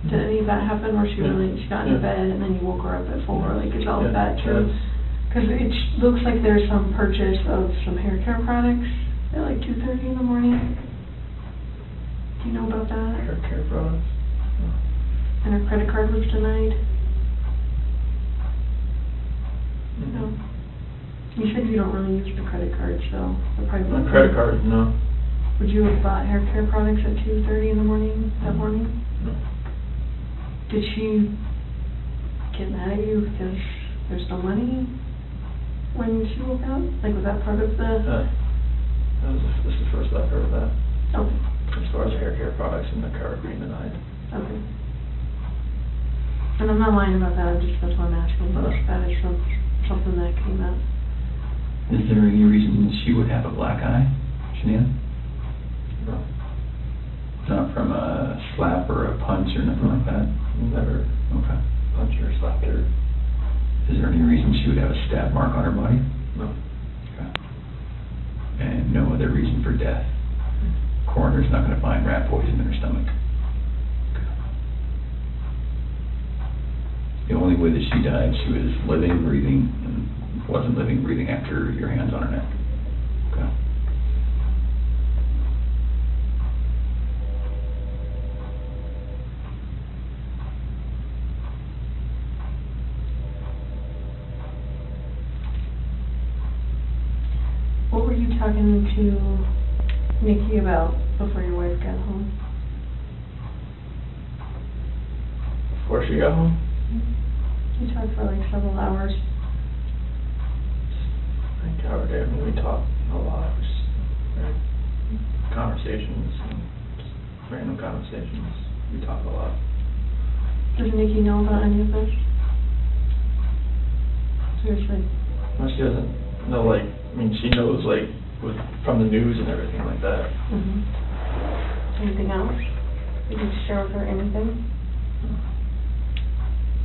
Did any of that happen where she got into bed and then you woke her up at 4? Like, is all of that true? Because it looks like there's some purchase of some hair care products at like 2:30 in the morning. Do you know about that? Hair care products? And her credit card was denied? No. You said you don't really use the credit card, so they're probably... My credit card, no. Would you have bought hair care products at 2:30 in the morning, that morning? No. Did she get mad at you because there's no money when she woke up? Like, was that part of the... This is the first I've heard of that. Okay. As far as hair care products and the card being denied. Okay. And I'm not lying about that, that's why I'm asking. That is something that came up. Is there any reason she would have a black eye, Shanann? No. Not from a slap or a punch or nothing like that? Never Okay. punched her or slapped her. Is there any reason she would have a stab mark on her body? No. Okay. And no other reason for death? Coroner's not gonna find rat poison in her stomach? Okay. The only way that she died, she was living, breathing, and wasn't living, breathing after your hands on her neck? Okay. What were you talking to Nikki about before your wife got home? Before she got home, You talked for like several hours. I think our day, I mean, we talked a lot. It was conversations and just random conversations. We talked a lot. Does Nikki know about any of this? Seriously. No, she doesn't know, like, I mean, she knows, like, from the news and everything like that. Mm-hmm. Anything else? Did you share with her anything?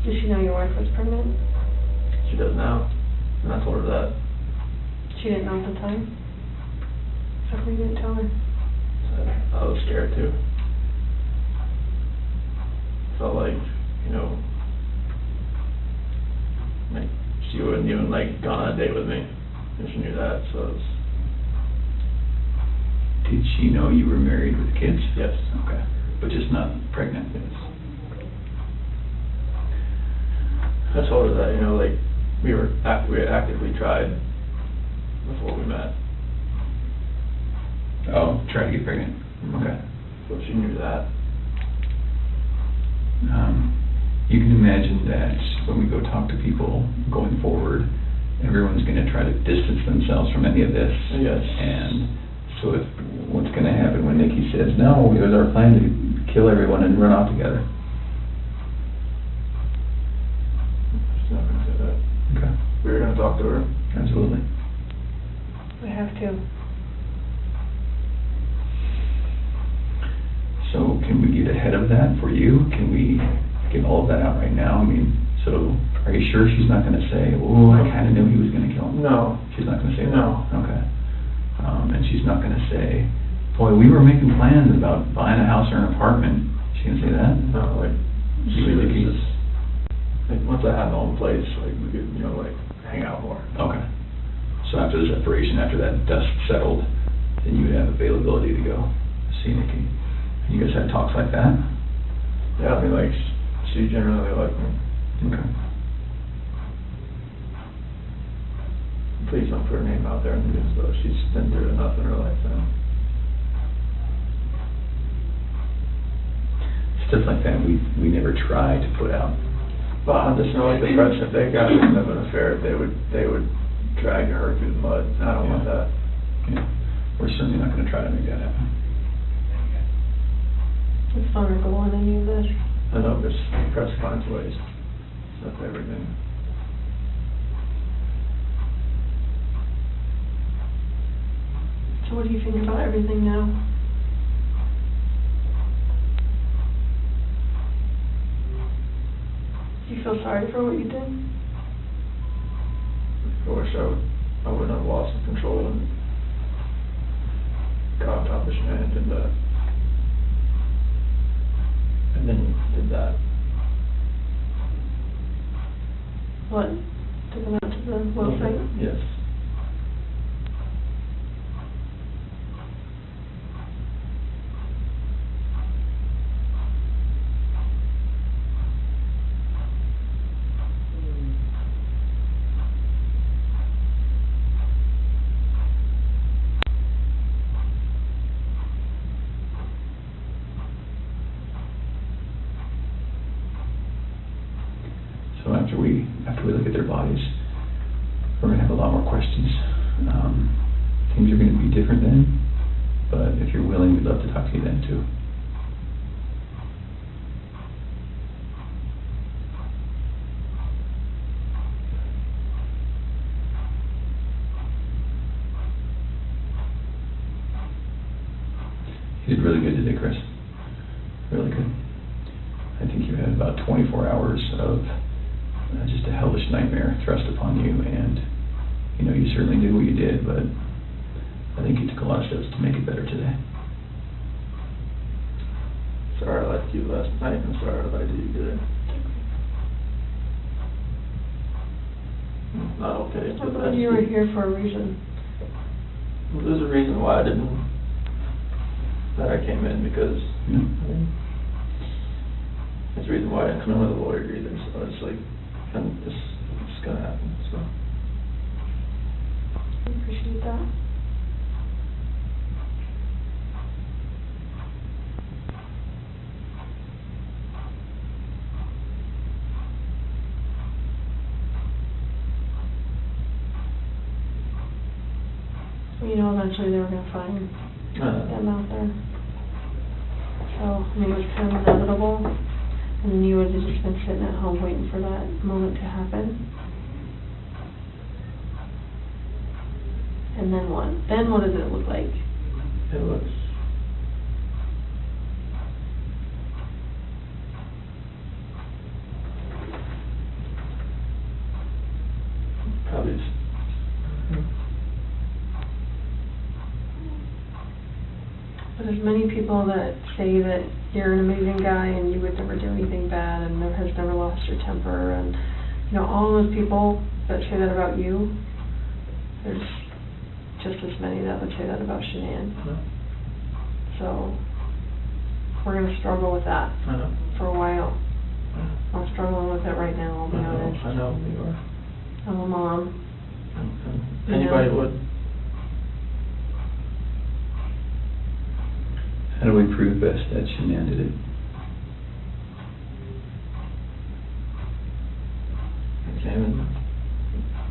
Did she know your wife was pregnant? She does now, and I told her that. She didn't know at the time? How come you didn't tell her? So I was scared too. Felt like, you know, like she wouldn't even like gone on a date with me, and she knew that, so it was, Did she know you were married with kids? yes. Okay, but just not pregnant? Yes. I told her that, you know, like, we had actively tried before we met. Oh, try to get pregnant? Okay. So she knew that. You can imagine that when we go talk to people going forward, everyone's gonna try to distance themselves from any of this. Yes. And so if, what's gonna happen when Nikki says, no, it was our plan to kill everyone and run off together? She's not gonna say that. Okay, We were gonna talk to her. absolutely. We have to. So can we get ahead of that for you? Can we get all of that out right now? I mean, so are you sure she's not gonna say, oh, I kinda knew he was gonna kill him? No. She's not gonna say that? No. Okay. And she's not gonna say, boy, we were making plans about buying a house or an apartment. She gonna say that? No, like, You she and was Nikki? just, like, once I had my own place, like, we could, you know, like, hang out more. Okay. So after the separation, after that dust settled, then you would have availability to go see Nikki. You guys had talks like that? Yeah, I mean, like, she generally liked me. Okay. Please don't put her name out there in the news, though. She's been through enough in her life now. Stuff like that, we never try to put out. But I just know, like, the press, if they got wind of an affair, they would drag her through the mud. I don't want that. Yeah. We're certainly not gonna try to make that happen. It's vulnerable in any of this. I know, because press finds ways. It's not everything. So what do you think about everything now? Do you feel sorry for what you did? I wish I wouldn't have lost control and got on top of the shenanigans and did that. And then did that. What? Took them out to the website? Yes. So after we look at their bodies, we're gonna have a lot more questions. Things are gonna be different then, but if you're willing, we'd love to talk to you then too. You did really good today, Chris. Really good. I think you had about 24 hours of just a hellish nightmare thrust upon you, and you know, you certainly did what you did, but I think you took a lot of steps to make it better today. Sorry I left you last night, and sorry I lied to you today. Not okay, I but thought that's... you were here for a reason. There's a reason why I came in, because there's a reason why I didn't come in with a lawyer either, so it's like, and it's gonna happen, so. I appreciate that. You know, eventually they were gonna find them out there. So, I mean, it was kind of inevitable, and you would have just been sitting at home waiting for that moment to happen. And then what? Then what does it look like? It looks... probably just... But there's many people that say that you're an amazing guy and you would never do anything bad and has never lost your temper, and you know, all those people that say that about you, there's just as many that would say that about Shanann. So we're gonna struggle with that for a while. I'm struggling with it right now, I'll be honest. I know you are. I'm a mom. Anybody would. How do we prove best that Shanann did it? Examine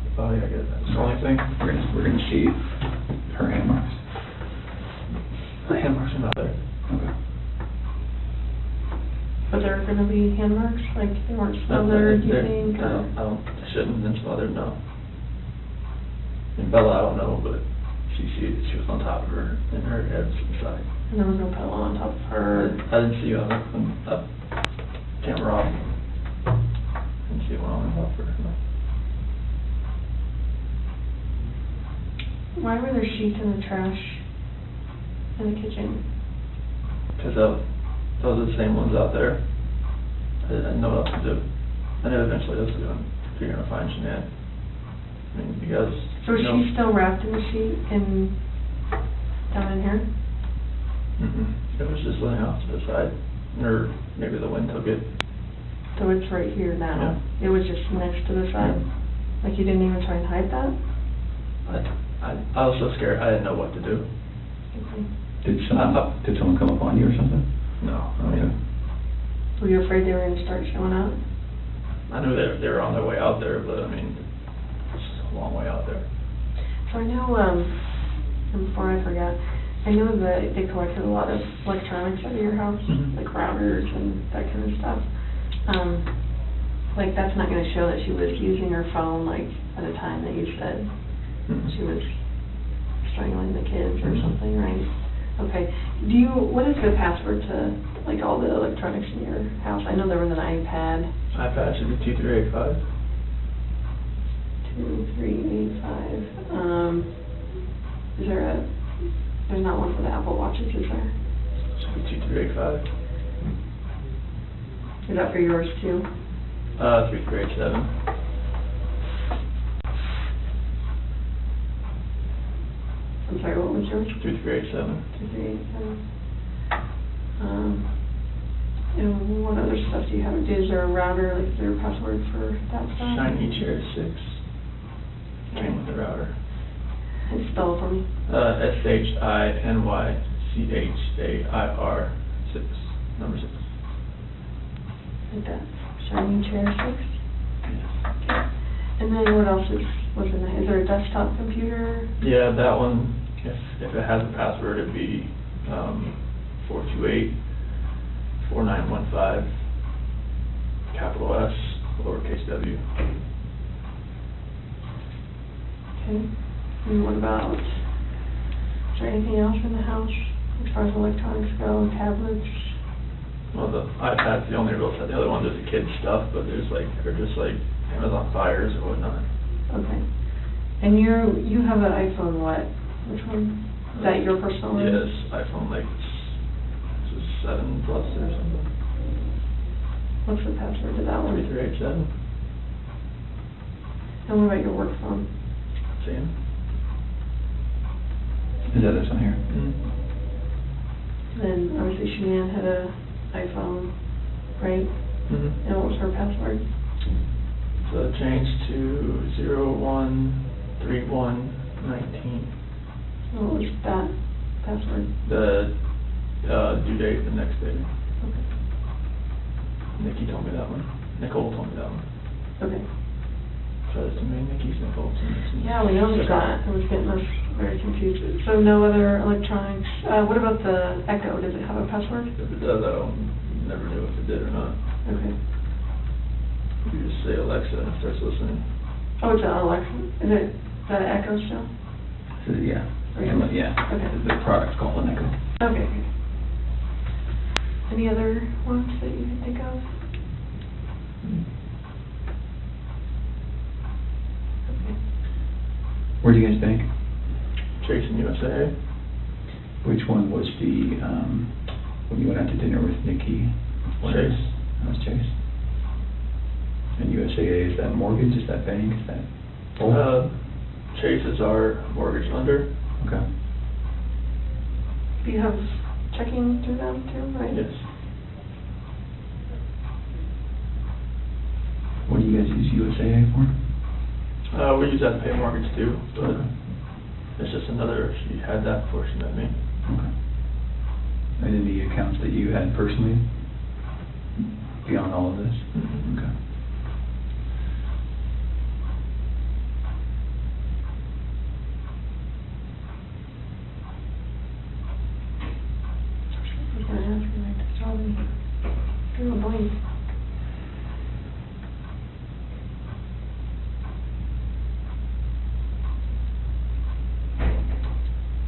the body, I guess, that's the only thing. We're gonna see her hand marks. The hand marks are not there. Okay. But there are gonna be hand marks, like they weren't smothered, you think? They shouldn't have been smothered, no. And Bella, I don't know, but she was on top of her, and her head was to the side. And there was no pillow on top of her. I didn't see you on the camera off. Didn't see one on top of her, no. Why were there sheets in the trash in the kitchen? Because those are the same ones out there. I didn't know what else to do. And then eventually that's going, you're gonna find Shanann. I mean, because... So is she still wrapped in the sheet and down in here? It was just laying off to the side, or maybe the wind took it. So it's right here now? Yeah. It was just next to the side? Yeah. Like you didn't even try and hide that? I was so scared, I didn't know what to do. Okay. Did someone come upon you or something? No, I mean... Were you afraid they were going to start showing up? I knew they were on their way out there, but I mean, it's a long way out there. So I know, and before I forget, I know that they collected a lot of electronics out of your house, like routers and that kind of stuff. Like that's not going to show that she was using her phone like at a time that you said she was strangling the kids or something, right? Okay. What is the password to like all the electronics in your house? I know there was an iPad. iPad should be 2385. 2385. Is there there's not one for the Apple Watches, is there? Should be 2385. Is that for yours too? 3387. I'm sorry, what was yours? 3387. 2387. And what other stuff do you have? Is there a router, like is there a password for that stuff? Shiny Chair 6. Came with the router. And spell it for me. SHINYCHAIR 6. Number 6. Like that. Shiny Chair 6? Yes. Okay. And then what else was in there? Is there a desktop computer? Yeah, that one, if it has a password, it'd be 428-4915, capital S, lowercase w. Okay. And what about, is there anything else in the house as far as electronics go, tablets? Well, the iPad's the only real set. The other ones are the kids' stuff, but there's like, they're just like Amazon Fires or whatnot. Okay. And you have an iPhone, what? Which one? Is that your personal one? Yes, iPhone like, this is 7 plus or something. What's the password to that one? 3387. And what about your work phone? Same. Is that this one here? Then obviously Shanann had a iPhone, right? Mm-hmm. And what was her password? So it changed to 013119. What was that password? The due date the next day. Okay. Nikki told me that one. Nicole told me that one. Okay. So there's too many Nickies, Nicole's. Yeah, we noticed that. It was getting us very confused. So no other electronics. What about the Echo? Does it have a password? If it does, I don't, never knew if it did or not. Okay. You just say Alexa and it starts listening. Oh, it's an Alexa. Is that an Echo still? So, yeah. Okay. Yeah. Okay. The product's called an Echo. Okay. Any other ones that you can think of? Okay. Where do you guys bank? Chase in USA. Which one was the, when you went out to dinner with Nikki? Chase. That was Chase. And USAA, is that mortgage, is that bank, is that both? Chase is our mortgage lender. Okay. Do you have checking through them too, right? Yes. What do you guys use USAA for? We use that to pay mortgage too, but Okay. it's just another, she had that before she met me. Okay. And any accounts that you had personally beyond all of this? Mhm. Okay. I was gonna ask you, like, it's all in a blank.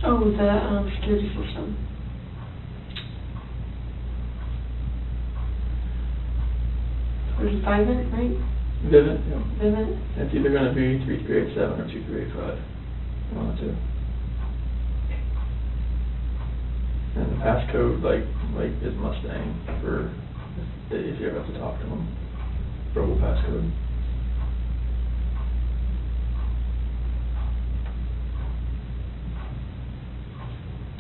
Oh, the security system. There's Vivint, right? Vivint, yeah. Vivint? It's either gonna be 3387 or 2385. One of the two. And the passcode, like is Mustang for if you ever have to talk to them. Verbal passcode.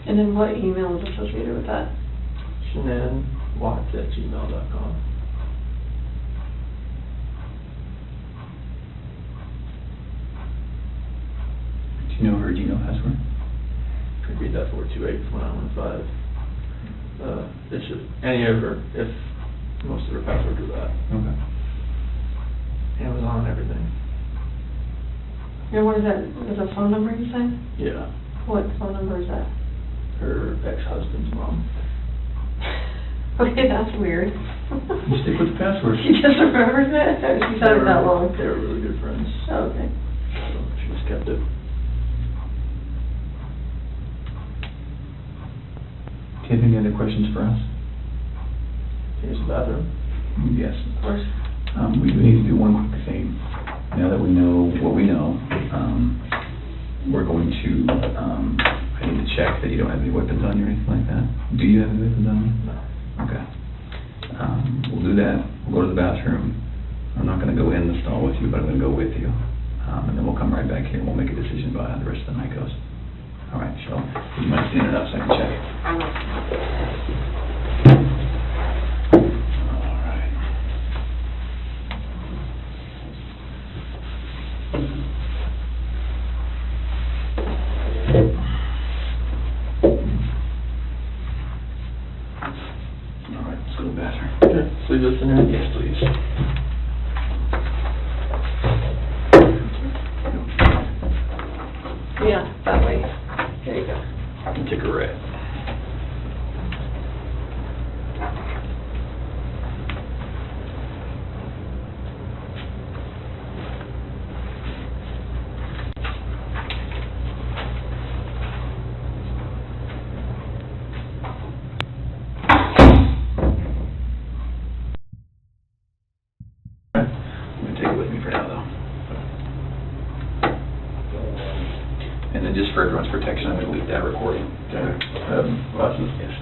And then what email is associated with that? ShanannWatts@gmail.com. Do you know her Gmail password? Repeat that 428-1915. It's just any of her, if most of her passwords are that. Okay. Amazon, everything. And what is that? Is a phone number you said? Yeah. What phone number is that? Her ex-husband's mom. Okay, that's weird. You stick with the password. She just remembers it? Or she's had it that long? They were really good friends. Oh, okay. So she just kept it. Do you have any other questions for us? Can you use the bathroom? Yes. Of course. We do need to do one quick thing. Now that we know what we know, we're going to, I need to check that you don't have any weapons on you or anything like that. Do you have any weapons on you? No. Okay. We'll do that. We'll go to the bathroom. I'm not gonna go in the stall with you, but I'm gonna go with you. And then we'll come right back here and we'll make a decision about how the rest of the night goes. All right, Cheryl, would you mind standing up so I can check? All right. All right, let's go to the bathroom. Okay, so leave this in here? Yes, please. Yeah, that way. There you go. Take a red. And then just for everyone's protection, I'm gonna leave that recording. Okay. Questions? Yes.